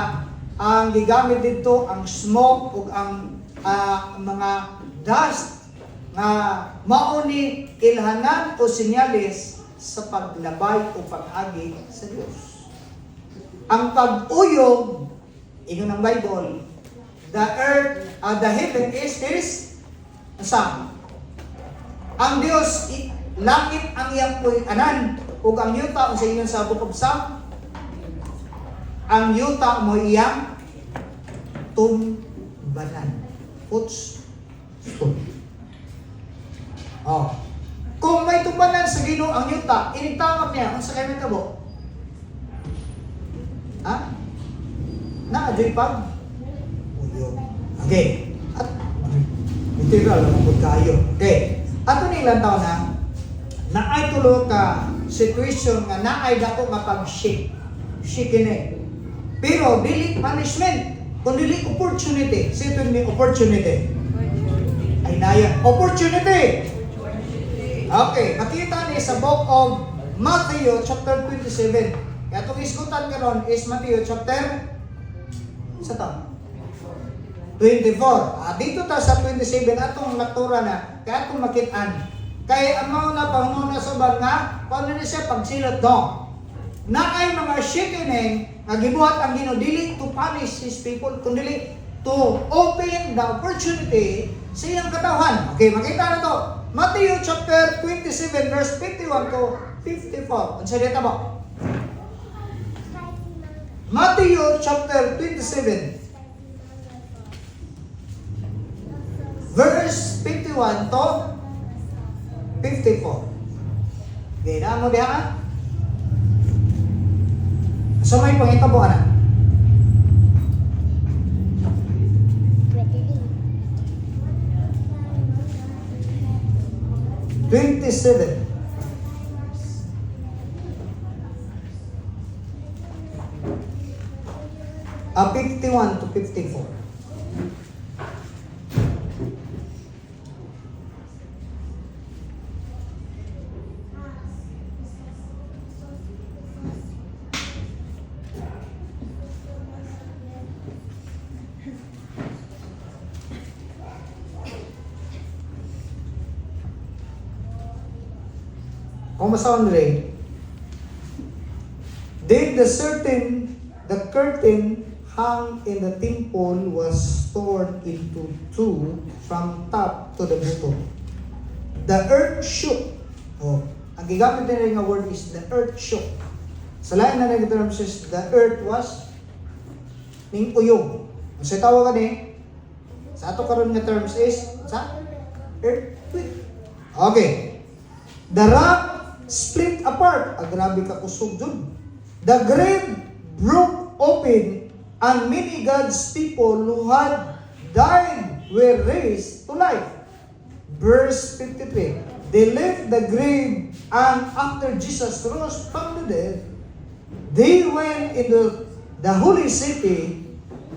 ang gigamit dito ang smoke ug ang mga dust nga mao ni ilhanan o sinyalis sa paglabay o pag-agi sa Dios. Ang pag-uyog ingon ang Bible, the earth, the heaven is asa? Ang Dios langit ang iyang anan ug ang yuta sa ingon sa Book of Psalm, ang yuta mo iyang tumbanan. Footstool. Oh. Kung may tumbanan sa Ginoo ang yuta, inigtawag niya kung sa kay tabo. Ha? Na-adjay pag? Uyog. Okay. At, literal, lumabot kayo. Okay. Ato ni ilang taon na ay tulo ka situation nga naay dako nga pag-shake. Shake ini. Pero, dili punishment. Kung dili opportunity. Sito ni opportunity. Ay naya. Opportunity! Okay. Makita ni sa book of Matthew chapter 27. Kaya itong iskutan karon is Matthew chapter sa to? 24. Dito ta sa 27 atong laktura na kaya atong makitaan. Kaya ang mga napanguna sa nga paano na siya pagsilat do. Na ay mga shikening nga gibuhat ang Ginoo dili to punish his people kundi to open the opportunity sa iyang katawhan. Okay, makita na to. Matthew chapter 27 verse 51 to 54. Unsa dito ba? Matthew chapter 27 verse 51 to 54. Gina mo diha? So may pangitabo ana. $27. A 51 to 54. Kung masawan rin, then the curtain hung in the temple was torn into two from top to the bottom. The earth shook. Oh, ang gigamit din nga word is the earth shook. Sa lain na nag-terms is the earth was ning uyog. Sa tawag ni sa ato karon nga terms is sa earthquake. Okay. The rock split apart. Grabe ka kusog dun. The grave broke open and many God's people who had died were raised to life. Verse 53. They left the grave and after Jesus rose from the dead, they went into the holy city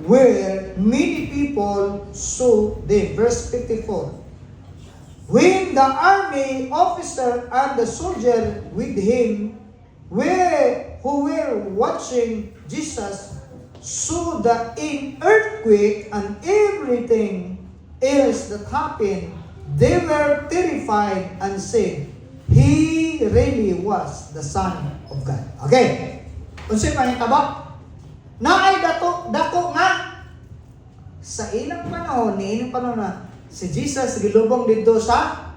where many people saw them. Verse 54. When the army officer and the soldier with him who were watching Jesus saw the earthquake and everything else that happened, they were terrified and said, He really was the Son of God. Okay. Unsay panghitabo? Naay dako nga sa ilang panahon, niining panahon na si Jesus gilubong dito sa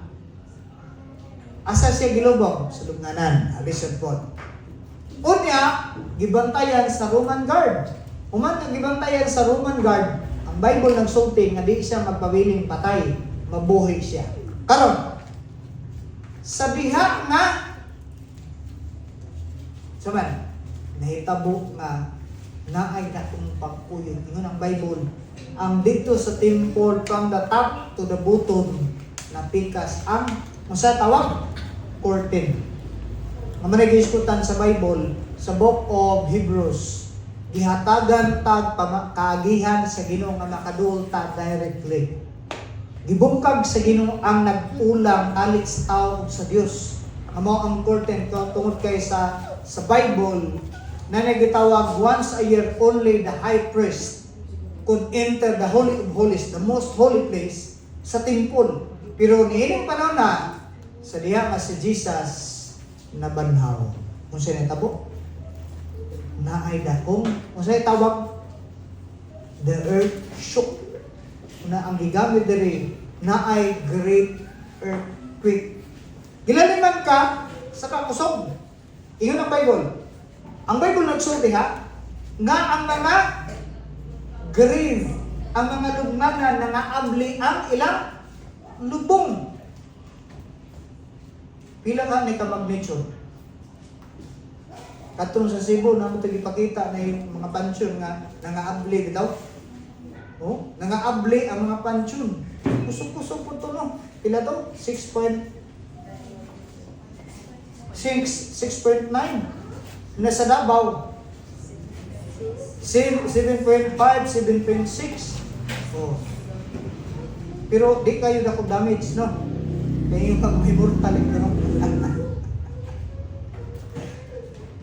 asa siya gilubong sa lubnganan, Alison Pod. Unya, gibantayan sa Roman guard. Uman nga gibantayan sa Roman guard, ang Bible nagsulti nga di siya magpabiling patay, mabuhay siya. Karon, sa diha nga saman, nahitabo nga naay natong pagpuyon. Ingon ang Bible, ang dito sa temple from the top to the bottom napikas ang masa tawag curtain. Ang manag-iskutan sa Bible sa Book of Hebrews, gihatagan tag kaagihan sa Ginoo nga makadul ta directly. Gibungkag sa Ginoo ang nagpulang alit sa tao sa Dios. Amo ang curtain tungod kay sa Bible na nagitawag once a year only the high priest could enter the Holy of Holies, the most holy place sa temple. Pero niining panahon na sa diha nga si Jesus nabanhaw. Unsay natabo? Naay dakong unsay tawag? The earth shook. Na ang gigamit diri naay great earthquake. Gilaliman ka sa kakusog. Iyon ang Bible. Ang Bible nagsulti ha nga ang mga grave, ang mga lubnganan na naabli ang ilang lubong. Pila ka ni ka-magnitude? Katong sa Cebu, na mo ipakita na yung mga pansyon nga nangaabli daw. Oh, nangaabli ang mga pansyon. Kusog-kusog po ito, no? Pila to? 6.9. Nasa Davao. 7.5, 7.6. Oh. Pero di kayo na kung damage, no? Kaya yung pag-immortal, no?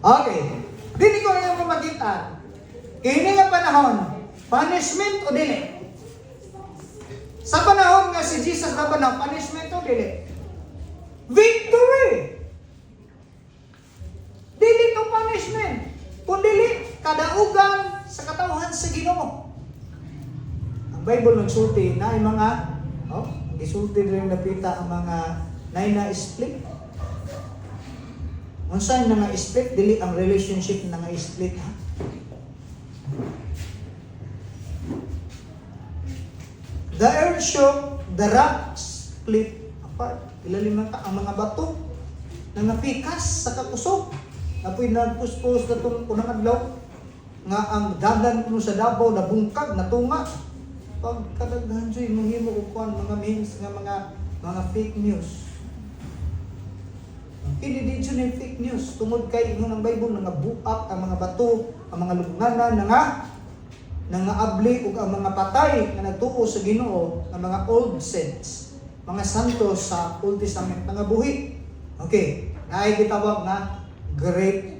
Okay. Dili ko ngayon pumagitan. Kini nga panahon, punishment o dili? Sa panahon nga si Jesus na panahon, punishment o dili? Victory! Dili to punishment. Kung dili, kadaugan sa katawhan sa Ginoo. Ang Bible nagsulti na ay mga, gisulti rin napita ang mga na-split. Unsa na split, dili ang relationship na split ha. The earth shook, the rocks split apart. Ilalim ka ang mga bato na napikas sa kakusog. Apoy nagpuspos na itong unang adlaw nga ang dalan kuno sa Davao nabungkag, natunga. Pagkadaghan siya, mahimo ko kuhan mga memes nga mga fake news. Hindi dito na fake news. Tungod kay ingon ang Bible nga buak ang mga bato, ang mga lubnganan nga abli ug ang mga patay nga nagtuo sa Ginoo, ang mga old saints, mga santos sa Old Testament nga buhi. Okay, naay gitawag nga great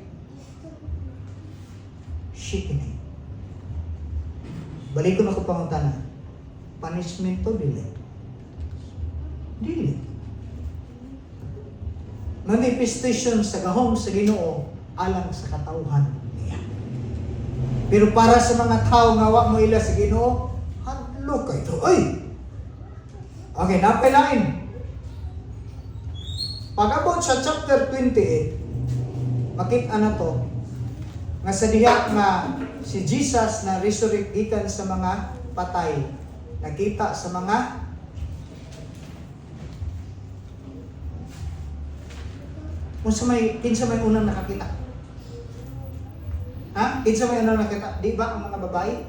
shaking. Balik ko na ko pangutana. Punishment to dili? Dili. Manifestation sa gahom sa Ginoo alang sa katawhan niya. Pero para sa mga tao nga wa mo ila sa Ginoo, hadlo kay to. Ay. Okay, napelain. Pag-abot sa chapter 28, makita na to nga sa diha nga si Jesus na resurrect gikan sa mga patay, nakita sa mga kinsa may unang nakakita? Ha? Kinsa may unang nakita? Di ba ang mga babae?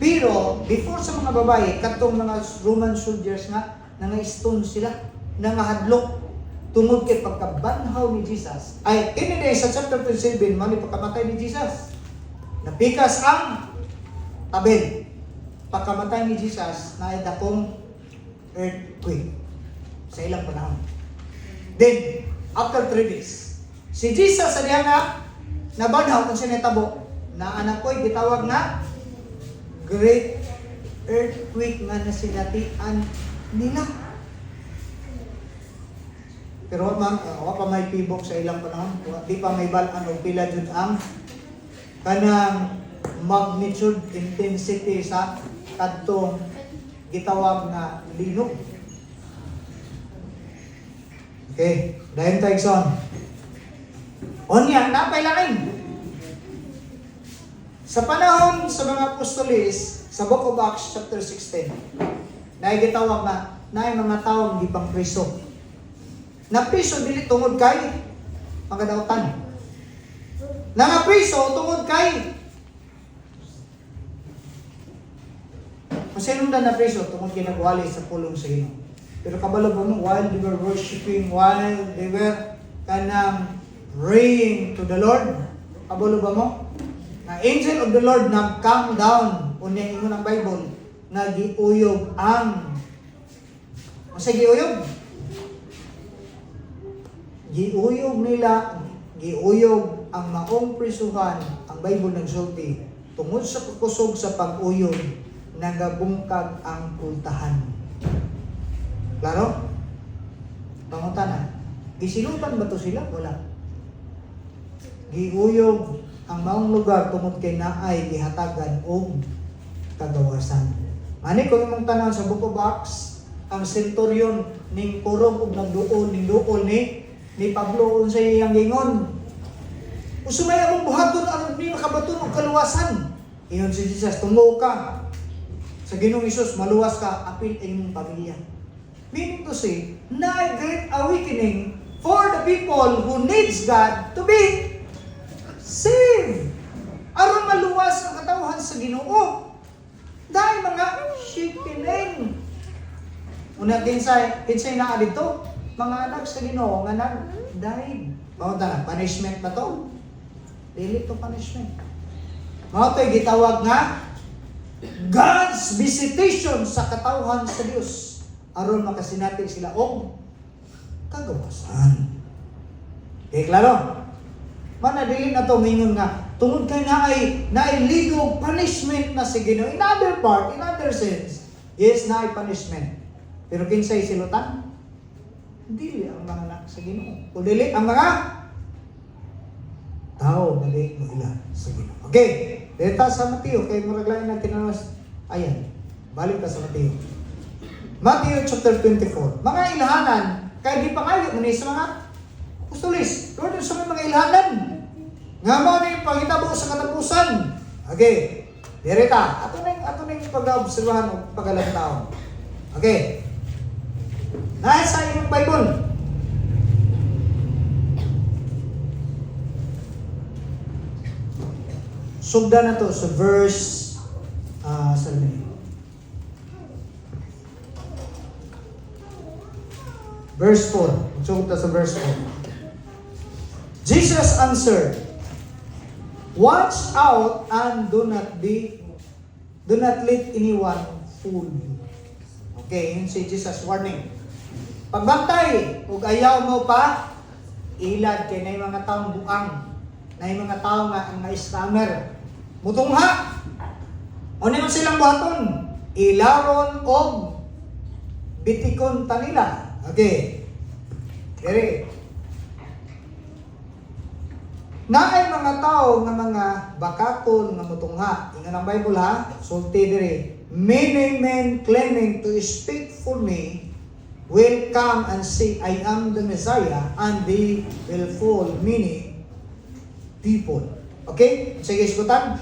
Pero before sa mga babae, katong mga Roman soldiers nga nanga-stone sila, nangahadlok tungod kay pagkabanhaw ni Jesus. Ay ini day sa chapter 27 mali pagkamatay ni Jesus. Napikas ang tabel. Pagkamatay ni Jesus na ay dakong earthquake sa ilang panahon. Then after 3 days, si Jesus sa diha nga nabanhaw kung sinitabo na anak ko'y gitawag nga great earthquake nga nasinatian nila. Pero wa pa may pibok sa ilang panahon. Di pa may balaan o pila jud ang kanang magnitude, intensity sa kadtong gitawag na linog. Okay, dahil tayo son. Onya, napay lain. Sa panahon sa mga apostolis, sa Book of Acts chapter 16, na gitawag na mga taong gipang priso. Na priso dili tungod kay pagkadautan. Na priso tungod kay masinundan na priso tungod kay nagwali sa pulong sa Ginoo. Pero kabalo mo, while they were worshiping, while they were kanang praying to the Lord, kabalo ba mo? Na angel of the Lord nag-come down, unya ingon ang Bible, na giuyog ang giuyog? Giuyog nila, giuyog ang maong prisuhan, ang Bible nagsulti, tungod sa pagkusog sa pag-uyog, nagabungkag ang kultahan. Klaro? Pangutana, gisilutan ba to sila? Wala. Giuyog ang maong lugar tungod kay naay gihatagan og kagawasan. Ani kung imong tanan sa Book of Acts, ang centurion ning purong og nagduol ning duol ni Pablo unsay iyang gingon. Usumay among buhaton aron di makabaton og kaluwasan. Ingon si Jesus, tungo ka sa Ginoong Hesus, maluwas ka, apil imong pamilya. Meaning to say, na great awakening for the people who needs God to be saved. Aron maluwas ang katawhan sa Ginoo. Dahil mga shikining. Una kinsay naa dito, mga anak sa Ginoo nga nag-died. Mao ta punishment ba to? Dili to punishment. Mao to'y gitawag nga God's visitation sa katawhan sa Dios aron makasinati sila og kagawasan. Okay, klaro? Manadili na to mingon nga tungod kay naay ligog punishment na si Ginoo. In other part, in other sense, yes, naay punishment. Pero kinsay silutan? Dili ang mga anak sa Ginoo. O dili ang mga tao dili mo ila sa Ginoo. Okay, dito sa Mateo, kay muraglain na tinawas. Ayan, balik ka sa Mateo. Matthew chapter 24. Mga ilhanan, kaya di pa kayo muna sa mga apostolis. Lord, sa mga ilhanan. Nga mo na yung pangitabo sa katapusan. Okay, direta. Ato na yung pag-observahan o pag-alang tao. Okay. Nasa iyong Bible. Sugda na to sa verse verse 4. Sugda sa verse 4. Jesus answered, "Watch out and do not let anyone fool you." Okay, yun si Jesus warning. Pagbantay, ug ayaw mo pa ilad kay nay mga taong buang, nay mga taong nga ang scammer. Mutungha. O naman silang buhaton, ilaron og bitikon ta nila. Okay. Dere. Naay mga tao nga mga bakaton nga mutungha. Ingon ang Bible ha, sulti dere. Many men claiming to speak for me will come and say, I am the Messiah, and they will fool many people. Okay? Sige, iskutan.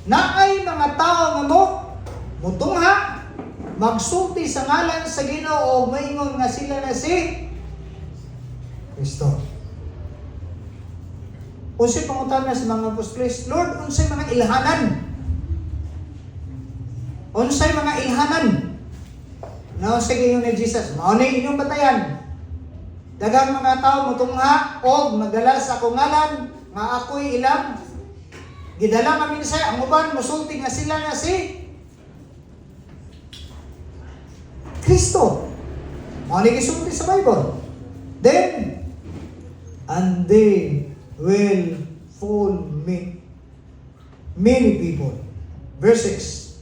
Naay mga tao nga mutungha, magsulti sa ngalan sa Ginoo o maingon nga sila na si Kristo. Unsay pangutan na sa mga apostoles, Lord, unsay mga ilhanan? Unsay mga ilhanan? No, sige yun ni Jesus. Maunay inyong batayan. Dagang mga tao mutungha o magdala sa akong ngalan nga ako'y ilang gidala kami sa ang uban musulti nga sila nga si Kristo. Maunay gisulti sa Bible. Then, and they will fool many people. Verse 6.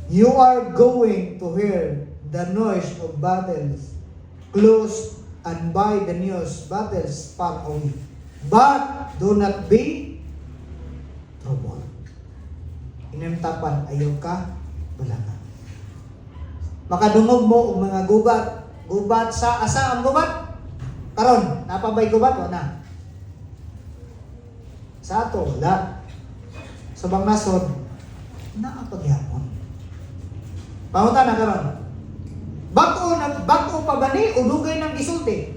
You are going to hear the noise of battles close and by the news battles far away. But do not be troubled. Inamtapan, ayaw ka, balanga. Makadungog mo ang mga gubat. Gubat sa asa ang gubat? Karon, napabay gubat o na? Sa ato, wala. Sa bang nasod, naapagyapon. Pangutan na karon. Bago pa ba ni udugay ng gisulti?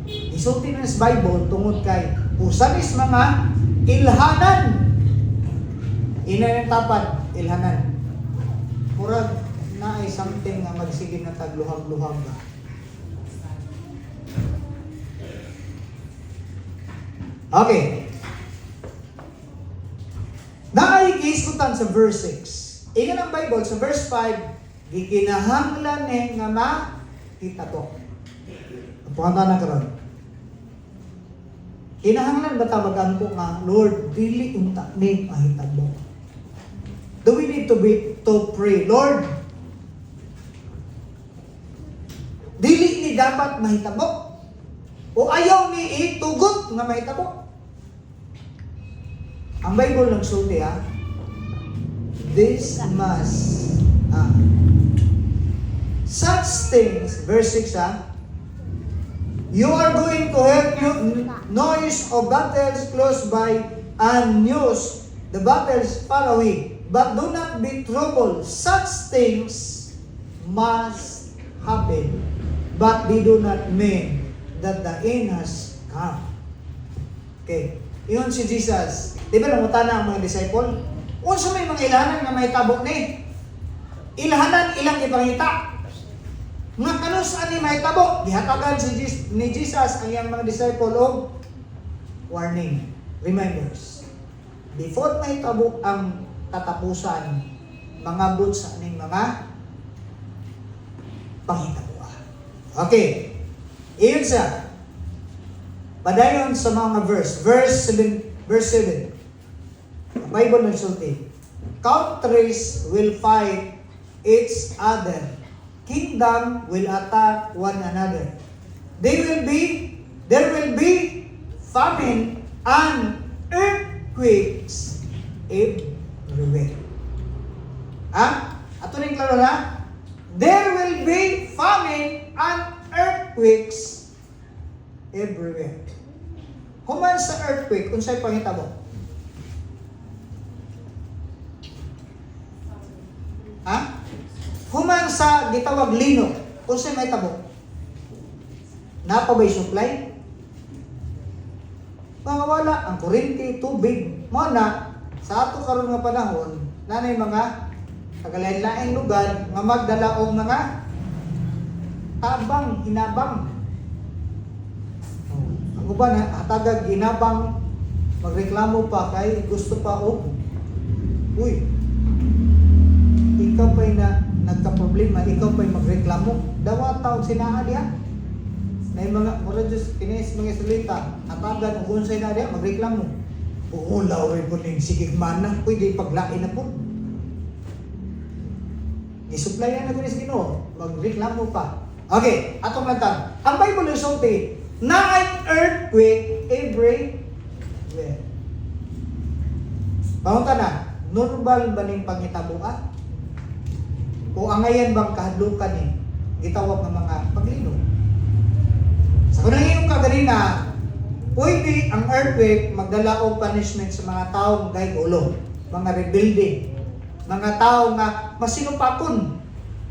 Gisulti ng Bible tungod kay usanis mga ilhanan. Ina yung tapat, ilhanan. Murag na ay something nga magsigid na tagluhag-luhag ba. Okay. Naay giiskutan sa verse 6. Iyan ang Bible sa verse 5, gikinahanglan nga makita to. Puhanta na karon. Kinahanglan ba tawagan ko nga, Lord, dili unta ni mahitabo. Do we need to pray, Lord, dili ni dapat mahitabo? O ayaw ni itugot nga mahitabo? Ang Bible nagsulti this must such things, verse 6 you are going to hear noise of battles close by and news the battles far away. But do not be troubled. Such things must happen. But they do not mean that the end has come. Okay. Iyon si Jesus. Di ba namutana ang mga disciple? Unsa may mga ilahanan nga may tabok ni? Ilahanan ilang ipangita. Nga kanus ani may tabok. Gihatagan ni Jesus ang iyang mga disciple og warning, reminders. Before may tabok ang tatapusan, mga boots sa aning mga pangitabuan. Okay. Iyon siya. Padayon sa mga verse 7. Ang Bible nagsulti, countries will fight each other. Kingdom will attack one another. There will be famine and earthquakes everywhere. Ato ning klaro na? There will be famine and earthquakes everywhere. Human sa earthquake, unsay pangitabo? Human sa gitawag lino, unsay may tabo? Napabay supply? Pangawala ang kuryente, tubig, mo na sa ato karon nga panahon, nanay mga kagalain-laing lugar nga magdala og mga tabang, hinabang. Ang uban hatagag ginabang, magreklamo pa kay gusto pa og ikaw pa'y nagka-problema, ikaw pa'y magreklamo. Dawa taong sinaan diya. Na yung mga, mura Diyos, kinis mga salita, hatagan, kung unsay na diya, magreklamo. Uulaw rin po ng sigig mana, pwede paglain na po. Isuplayan na ko ni Ginoo, magreklamo pa. Okay, atong lantan. Ang Bible yung sulti, na ay earthquake everywhere. Pangunta na, normal ba ning pangitabuan? O angayan bang kahadlukan ni gitawag ng mga paglino? Sa kunang iyong kaganina, pwede ang earthquake magdala og punishment sa mga taong gay ulo, mga rebuilding, mga tao nga masinupakon,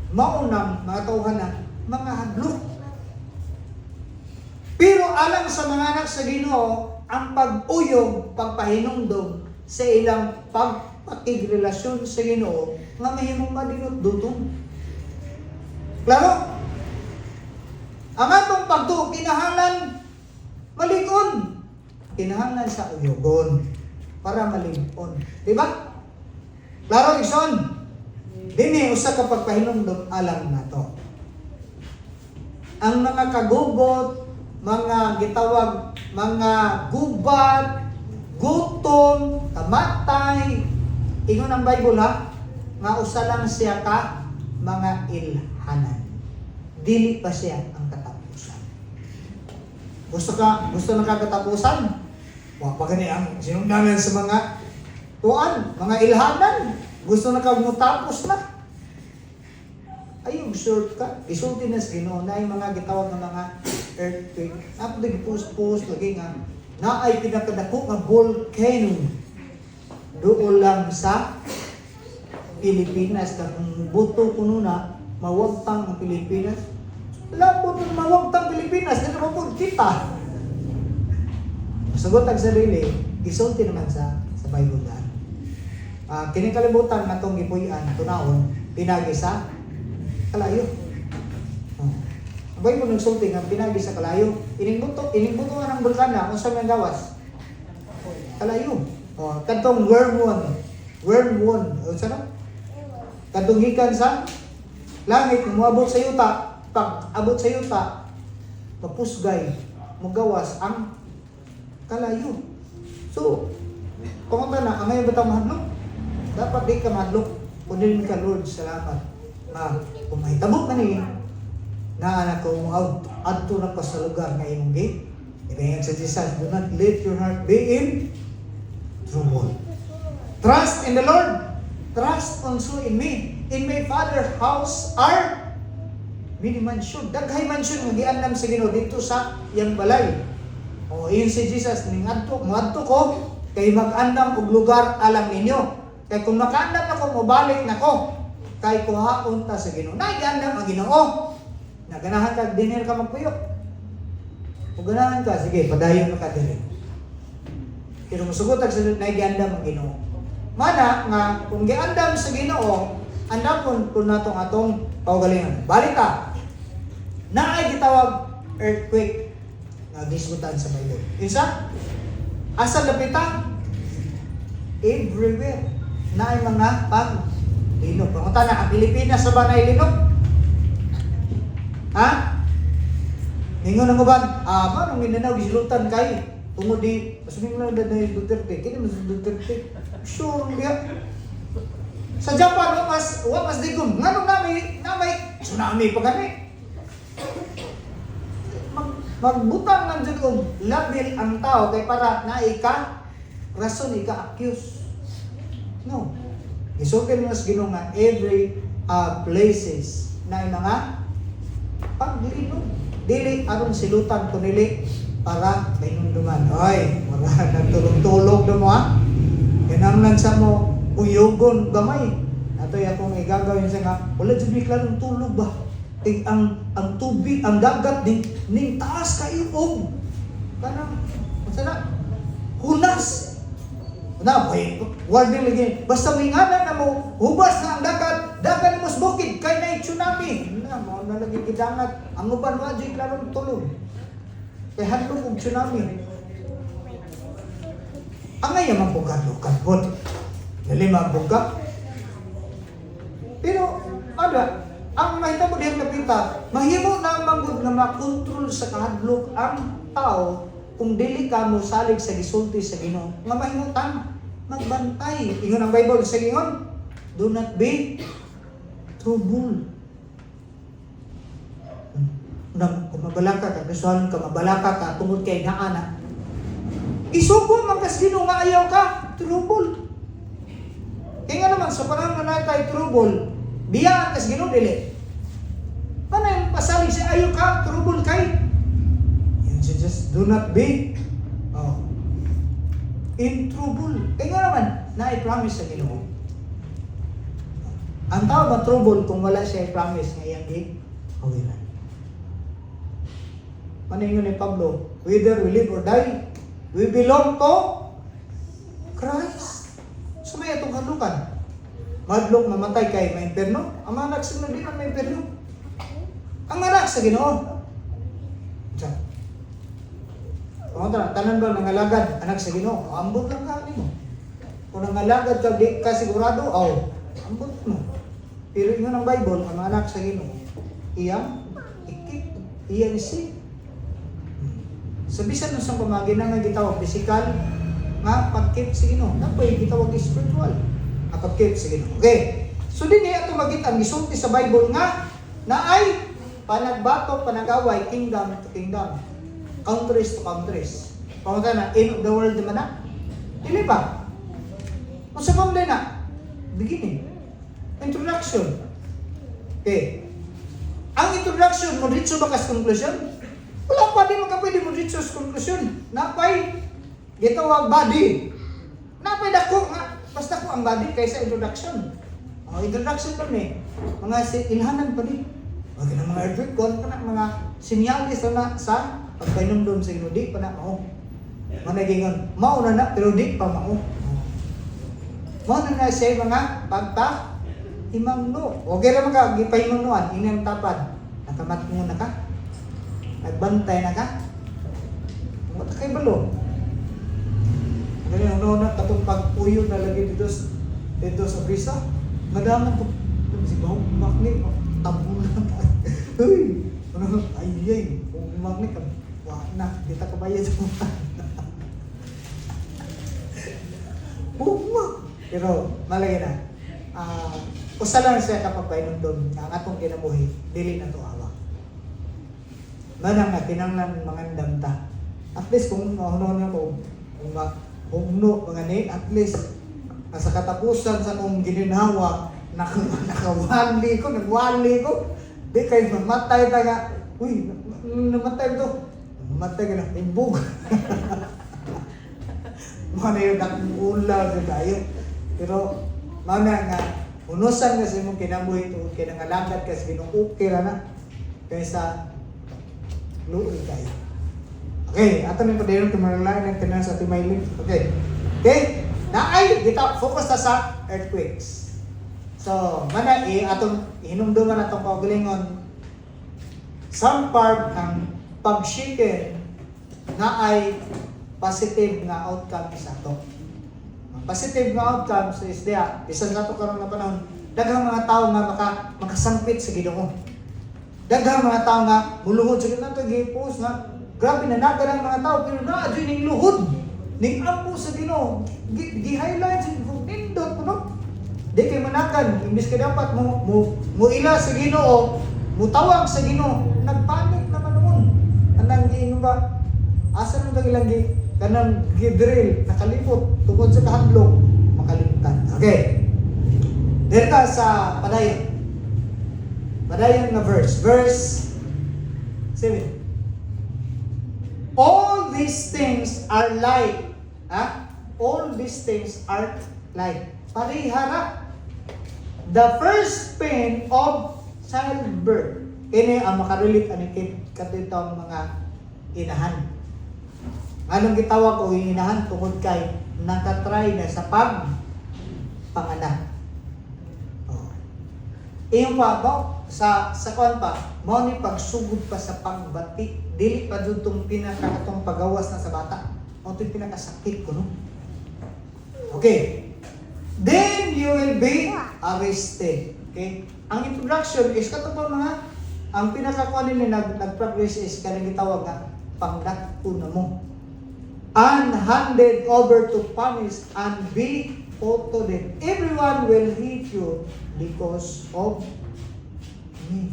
maunang mga tawhanan, mga hadlok. Pero alang sa mga anak sa Ginoo, ang pag-uyog, pagpahinumdom sa ilang pagpakigrelasyon sa Ginoo nga mahimong madinut-dutong. Klaro? Ang atong pagtuo, kinahanglan malikon. Kinahanglan sa uyogon para malikon. Diba? Klaro, Ison? Dini, usa ka pagpahinumdom alam na to. Ang mga kagugot, mga gitawag, mga gubat, gutom, kamatay, ingon ang Bible nga usa lang siya ka mga ilhanan. dili pa siya ang katapusan. Gusto ng katapusan? Wa pa gani ang sinungdanan sa mga mga ilhanan. Gusto na ka mutapos na. Ayun, shortcut. Isulti na sa Ginoo na yung mga gitawag ng mga earthquake. Ako nag-post lagi nga na ay pinakadako nga volcano doon lang sa Pilipinas. Kung buto kuno na mawagtang ang Pilipinas. Labot na mawagtang Pilipinas, dito po kita. Sagot ang sarili, isulti naman sa Bible daan. Kining kalibutan na itong ipuyan, tunahon, pinagi sa kalayo. Ang Bible nagsulti nga pinagi sa kalayo. Iningbuto nga ng bulkana, kung saan yung gawas? Kalayo. Kantong wormwood, saan? Kantong hikan sa langit, muabot sa yuta, pag abot sa yuta, mapusgay, magawas ang kalayo. So, pumunta na, ang ngayon ba ito mahadlok? Dapat di ka mahadlok. Kunin ka, Lord, salamat. Kung may tabok na niya, na anak ko mo adto na pa sa lugar na imong gate. Ibayan sa Jesus, do not let your heart be in trouble. Trust in the Lord. Trust also in me. In my Father's house are many mansion. Daghay mansion nga giandam sa Ginoo dito sa iyang balay. Iyon si Jesus ning adto ko kay mag-andam og lugar alang ninyo. Kay kung makaandam ako mobalik nako kay kuhaon ta sa Ginoo. Naiandam ang Ginoo. Naganahan ka dinner ka magpuyok. Kung ganahan ka sige padayon ka diri. Pero musugot sa naiandam ang Ginoo. Mana nga kung giandam sa Ginoo, andam kun natong atong paugalingon. Balik ka. Naay gitawag earthquake nga gisgutan sa Bible. Isa, asa lapita? Everywhere. Naay mga linog. Pangunta na, ang Pilipinas sa ba na linog? Ha? Ningon ang uban, manong Mindanao, gisulutan kayo. Tungod di, pasuming lang na yung Duterte. Kini mas Duterte. Sure, niya. Sa Japan, wapas digom. Nganong namay, tsunami pa kami. Magbutang lang dyan kung labil ang tao kay para naika, rason ika-accuse. No. Isukin mo sa Ginoo nga every places na yung mga paglinog. Dili aron silutan ko nili para mainunduman. Oy, wala nagtulog-tulog na mo ha. Kinamnan sa mo uyugon gamay. Ato akong igagawin siya nga, wala dyan may klarong tulog ba? Ang tubig, ang dagat ning taas kayo kanang hunas. Warning lagi. Basta may ngalan na mo, hubas na ang dagat mo sa bukid, kay na tsunami. Mo na lagi kidangat. Ang uban wa di klarong tulog. Kay hadlok og tsunami. Ang ngayon man po kadlok. Lima buka. Pero ang mahitabo diyan kapita, mahimo na manggod na makontrol sa kahadlok ang tao kung dili ka mo salig sa gisulti sa Ginoo. Nga mahimutan magbantay. Ingon ang Bible sa ingon, do not be troubled. Kung mabalaka ka, kasuhan ka, mabalaka ka, tungod kay naana. Isuko man kas Ginoo nga ayaw ka, trouble. Kaya nga naman, sa panahon na tayo trouble, biyaan kas Ginoo dili. Paano yung pasalig siya ayaw ka, trouble kay? Yan siya, just do not be in trouble. Kaya nga naman, na-promise sa Ginoo. Ang tao ba trouble kung wala siya i-promise nga iyang kawilan? Paningon ni Pablo, whether we live or die, we belong to Christ. So may itong kandukan. Madlok mamatay kay may imperno. Ang mga anak sa di man may imperno. Ang anak sa Ginoo. Diyan. Tanan ba nangalagad anak sa Ginoo? Ambot lang ka nimo. Kung nangalagad ka di ka sigurado, ambot mo. Pero ingon ang Bible, ang mga anak sa Ginoo, iyang ikit, iyang isip. Sa bisan ng pamagina nga gitawag physical nga pagkip sa Ginoo, napay gitawag spiritual nga pagkip sa Ginoo. Okay. So dinhi ato makita ang gisulti sa Bible nga naay panagbato, panagaway, kingdom to kingdom, countries to countries. Pamunta na, end of the world naman na. Dili ba? Kung sa pamilya na, beginning. Introduction. Okay. Ang introduction, mo dito ba kas conclusion? Wala pa din pwede mo dito sa conclusion. Napay, gitawag body. Napay dako nga. Basta ko ang body kaysa introduction. Introduction pa ni. Mga ilhanan pa din. Wag na mga earthquake, kung pa na mga sinyalis na sa pagpainumdum sa inudi pa na mao. Managingon, mao na pero di pa mao. Mao na siya mga pagta himangno. O kaya naman ka, gipahimangnuan, inang tapad. Nakamat mo na ka? Nagbantay na ka? Mata kay balo. Ganyan, na katong pagpuyo na lagi dito sa brisa. Madaman po. Si Bahu, maknik, tabunan. Uy! Ay, kung maknik, wah na, di ta kabayad sa mga. Pero, malagay na. Usa lang siya kapag painundom na ang atong kinabuhi, dili na to awa. Manang na kinanglan mga damta. At least kung mahuno na ko, kung mga ni, at least nasa katapusan sa kong gininhawa, nagwali ko, di kayo mamatay taga, uy, namatay to, mamatay ka na, imbog. Mga na yun, nakula sa tayo. Pero, mga nga, unusan kasi mong kinabuhi ito, kinangalagat kasi binukukira na, kaysa luoy kayo. Okay, ato na yung padayong tumaralain ng tinanong sa Timaylin. Okay. Naay, kita focus na sa earthquakes. So, mana atong hinumduman atong kaugalingon some part ng pag-shaken na ay positive nga outcome sa ato. Ang positive nga outcome is diya, bisan nato karon nga panahon, daghang mga tao nga makasangpit sa Ginoo. Daghang mga tao nga muluhod sa Ginoo to gi-post nga grabe na nagarang mga tao pero naa diri ning luhod. Ning ampo sa Ginoo, gi-highlight sa nindot kuno. Di kay manakan, imbis ka dapat mo ila sa Ginoo, mo tawag sa Ginoo, nagpanik naman noon. Anang giingon ba? Asa nang ilang kanang gidrill, nakalipot tungkol sa kahadlok, makalimutan. Okay. Dito sa padayon. Padayon na verse 7. All these things are like, all these things are like, parihara, the first pain of childbirth. Ini ang makarelate ani katitong mga inahan. Anong gitawag ko yung inahan tungod kay nakatry na sa panganak. Iyong pa mo sa kuan pa, mo ni pagsugod pa sa pagbati, dili pa jud tong pinakatong pagawas na sa bata. Mo to pinakasakit ko no. Okay. Then you will be arrested. Okay? Ang introduction is katong mga ang pinakakuan ni nag-progress is kanang gitawag nga pangdakpo na mo. And handed over to punish and be put to death. Everyone will hate you because of me.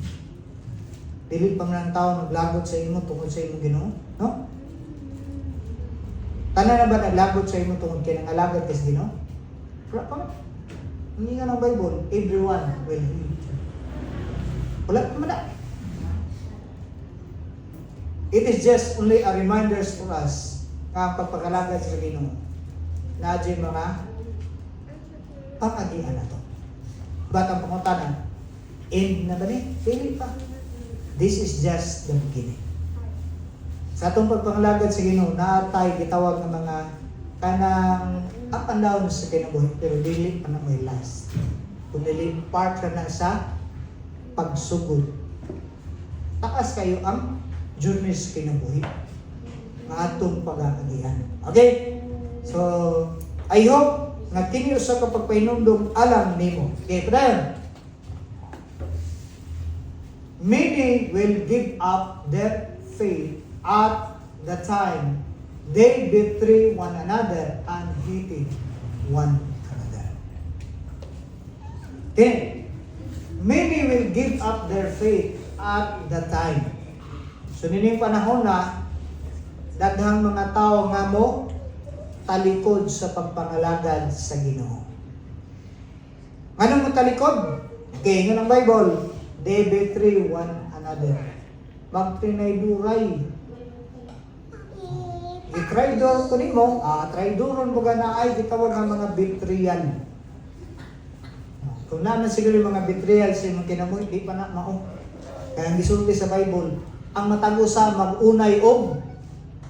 Dili pang ng tao naglagot sa imo tungod sa imong Ginoo, no? Tanan na ba naglagot sa imo tungod kay nangalagad ka sa Ginoo? Wala pa. Hindi nga ng Bible, everyone will hate you. Wala pa man na. It is just only a reminder for us ang pagpagalagad sa Ginoo na di mga pag-agihan na to. Ba't ang pangutanan? End na ba ni? Pili pa. This is just the beginning. Sa atong pagpagalagad sa Ginoo, naatay gitawag ng mga kanang up and down sa kinabuhi, pero dili pa na may last. Kung dili part ka na sa pagsugod. Taas kayo ang journey sa kinabuhi. Atong pag-aagihan. Okay? So, I hope na kini usa ka pagpahinumdum alam nimo. Okay, padayon. Many will give up their faith at the time they betray one another and hated one another. Okay? Many will give up their faith at the time. So nining panahon na daghang mga tao nga mo talikod sa pagpangalagad sa Ginoo. Anong mo talikod? Okay, nga ng Bible, they betray one another. Magtinay-duray. I-traidor ko nimo, traidoron mo na ay gitawag ang mga betrayal. Kung naman siguro yung mga betrayal sa mga kinamoy, di pa na mao. Kaya ang gisulti sa Bible, ang matagusa mag-unay og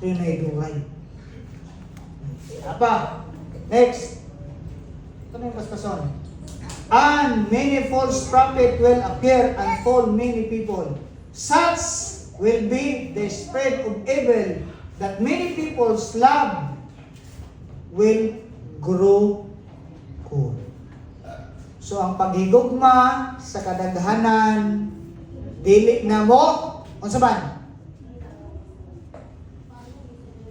tinay-duray. Apa? Next. Ito na yung paspason. And many false prophets will appear and fall many people. Such will be the spread of evil that many people's love will grow cold. So ang paghigugma sa kadaghanan dili na mo unsa man?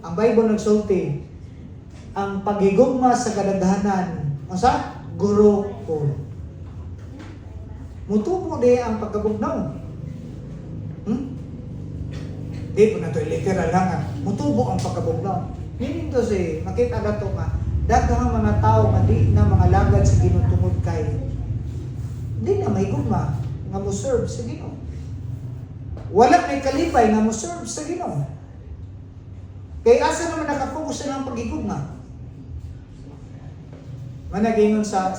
Ang Bible nagsulti ang paghigugma sa kadaghanan unsa? Grow cold. Mutubo di ang pagkabugnaw. Di po na ito literal lang. Mutubo ang pagkabugnaw. Meaning to say, makita na ito nga, daghang mga tao nga di na mga lagad sa Ginoo tungod kay di na may gugma nga mo serve sa Ginoo. Wala may kalipay nga mo serve sa Ginoo. Kay asa naman nakapokus sa ng pagigugma? Managingon sa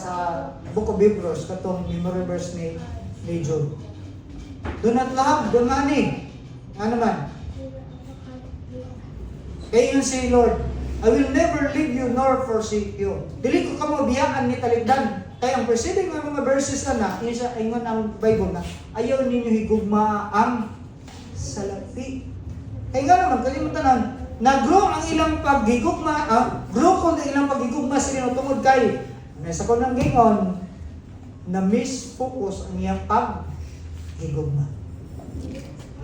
Book of Hebrews katong memory verse ni Job. Do not love the money. Ano naman? Kaya yun si Lord, I will never leave you nor forsake you. Dili ko kamo biyaan ni taligdan. Kaya ang preceding mga verses na yun sa ingon ang Bible na ayaw ninyo higugma ang salapi. Kaya nga naman, kalimutan nag-grow ang ilang paghigugma, grow ko ang ilang paghigugma sa Ginoo tungod kay nasa ko ng gingon na misfocus ang iyang paghigugma.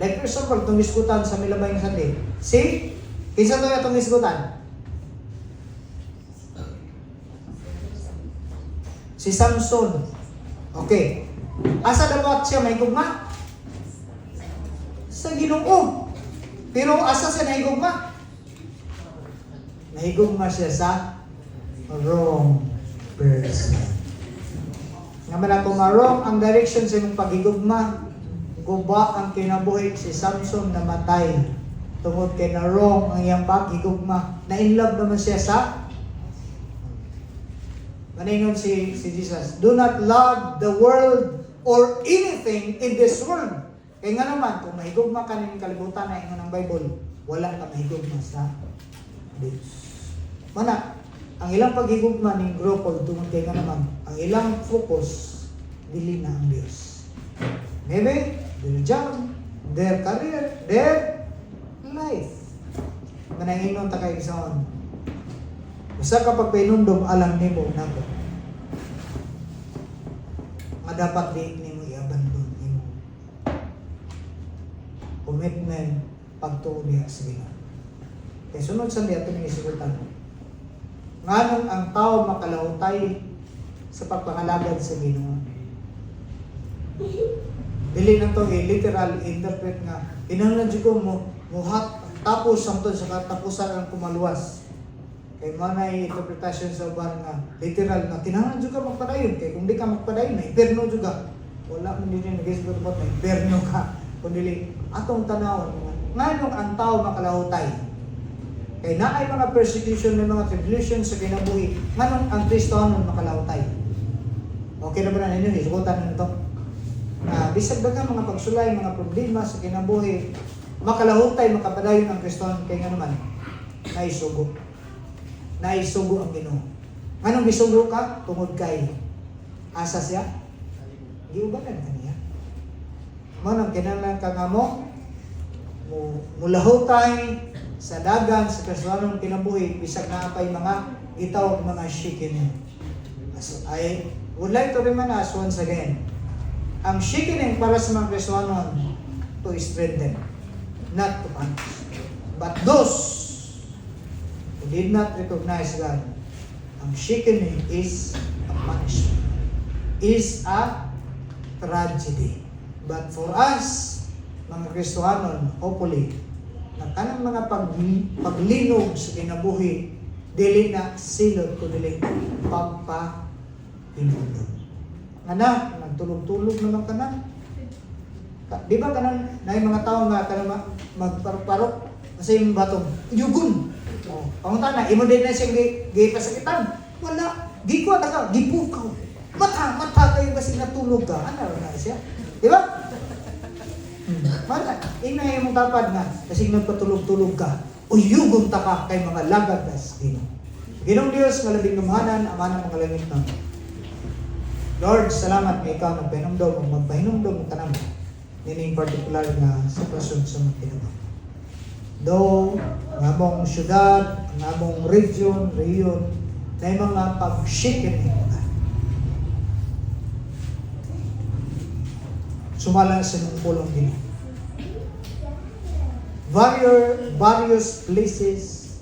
Like for example, itong iskutan sa milabay ng sandi. See? Kinsa to itong iskutan? Si Samson. Okay. Asa dapat siya may gugma? Sa Ginoo. Pero asa siya nahigugma? Nahigugma siya sa wrong person. Naman ako wrong ang direction sa imong paghigugma. Guba ang kinabuhi si Samson namatay. Tungod kay na wrong ang iyang paghigugma. Na in love naman siya sa maningon si Jesus. Do not love the world or anything in this world. Kaya nga naman, kung mahigugma ka ng kalibutan na ingon ng Bible, wala ka mahigugma sa Diyos. Mana, ang ilang paghigugma ng grupo, tungkol kaya nga naman, ang ilang focus, dili na ang Diyos. Maybe, their job, their career, their life. Mananginon ta kay isaon. Usa ka pagpainundom alam nimo nako. Nga dapat di nimo i-abandon nimo. Commitment pagtuon niya sa Ginoo. Kay sunod sa diya ning isigutan. Nganong ang tao makalahutay sa pagpangalagad sa Ginoo. Dili na to literal interpret nga kinahanglan jud ko muhat tapos samtod sa katapusan ang kumaluwas. Kay manay interpretation sa uban nga literal nga kinahanglan jud ka magpadayon kay kung di ka magpadayon na imperno jud ka. Wala man din nag-isgot about na imperno ka kun dili atong tanawon nganong ang tao makalahutay. Kay naay mga persecution ng mga tribulation sa kinabuhi nganong ang Kristohanon makalahutay. Okay na ba na ninyo isugutan na nito? Bisag daghang mga pagsulay, mga problema sa kinabuhi, makalahutay, makapadayon ang Kristohanon kay nga naman naisugo. Naisugo ang Ginoo. Anong gisugo ka? Tungod kay asa siya? Giubanan kaniya. Manang kinahanglan ka nga mo mulahutay sa dagan sa Kristohanon kinabuhi bisag naapay mga gitawag mga shikening. So I would like to remind us once again, ang shikening para sa mga Kristohanon to strengthen, not to punish. But those who did not recognize God, ang shikening is a punishment, is a tragedy. But for us, mga Kristohanon, hopefully, na kanang mga paglinog sa kinabuhi, dili na silot ko dili pagpahinulog. Ana, nagtulog-tulog naman ka na. Di ba kanang na mga tao nga kanang magparok kasi yung batong yugon. Oh, pangunta na imo din na siyang gipasakitan. Wala, di ko ka, gipukaw. Mata kayo kasi natulog ka. Ano na siya? Di ba? Mata, ina yung tapad na kasi nagpatulog-tulog ka. Uyugon ta ka kay mga lagad na sino. Ginong Diyos, malabing gamahanan, ama ng mga langit na. Lord, salamat kay ikaw nagpahinumdom, magpahinumdom ang tanang. Nining particular na sitwasyon sa mga tinabang. Though, ang among syudad, ang among region, na yung mga pag-shikin nila. Sumala sa mga pulong din. Various places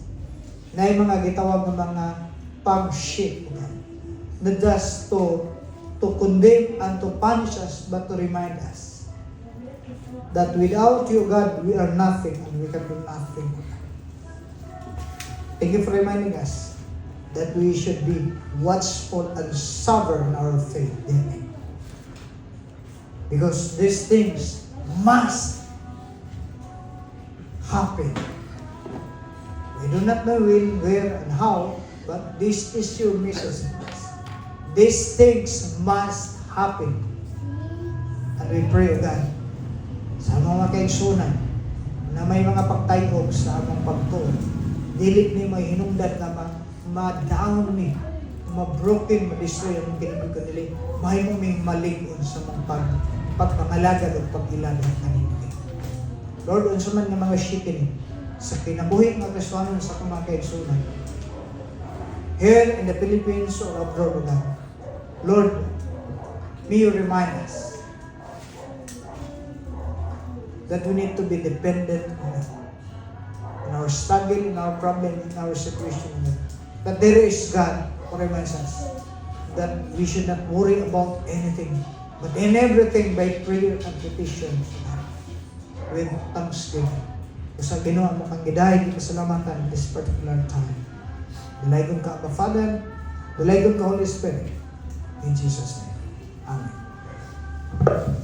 na yung mga gitawag ng mga pag-shik not just to condemn and to punish us, but to remind us that without you, God, we are nothing and we can do nothing. Thank you for reminding us that we should be watchful and sober in our faith. Because these things must happen. We do not know when, where, and how, but this is your message. These things must happen. And we pray, God, sa mga kaigsunan na may mga pagtayog sa among pagtuon, dilit ni may hinungdan na ma-down ni, ma-broken, ma-destroy ang kinabig ko nila, may mo may malingon sa mga pagpangalagad o pag-ilagan kanina. Lord, unsa man nga mga shikin sa kinabuhi ng Kristohanon sa mga kaigsunan, here in the Philippines or abroad, Lord, may you remind us that we need to be dependent on you. In our struggle, in our problem, in our situation. That there is God who reminds us that we should not worry about anything, but in everything by prayer and petition with thanksgiving. Sa Ginoo mo kang gidayon kasalamatan this particular time. Dalagon ka, Abba Father. Dalagon ka, Holy Spirit. In Jesus' name. Amen.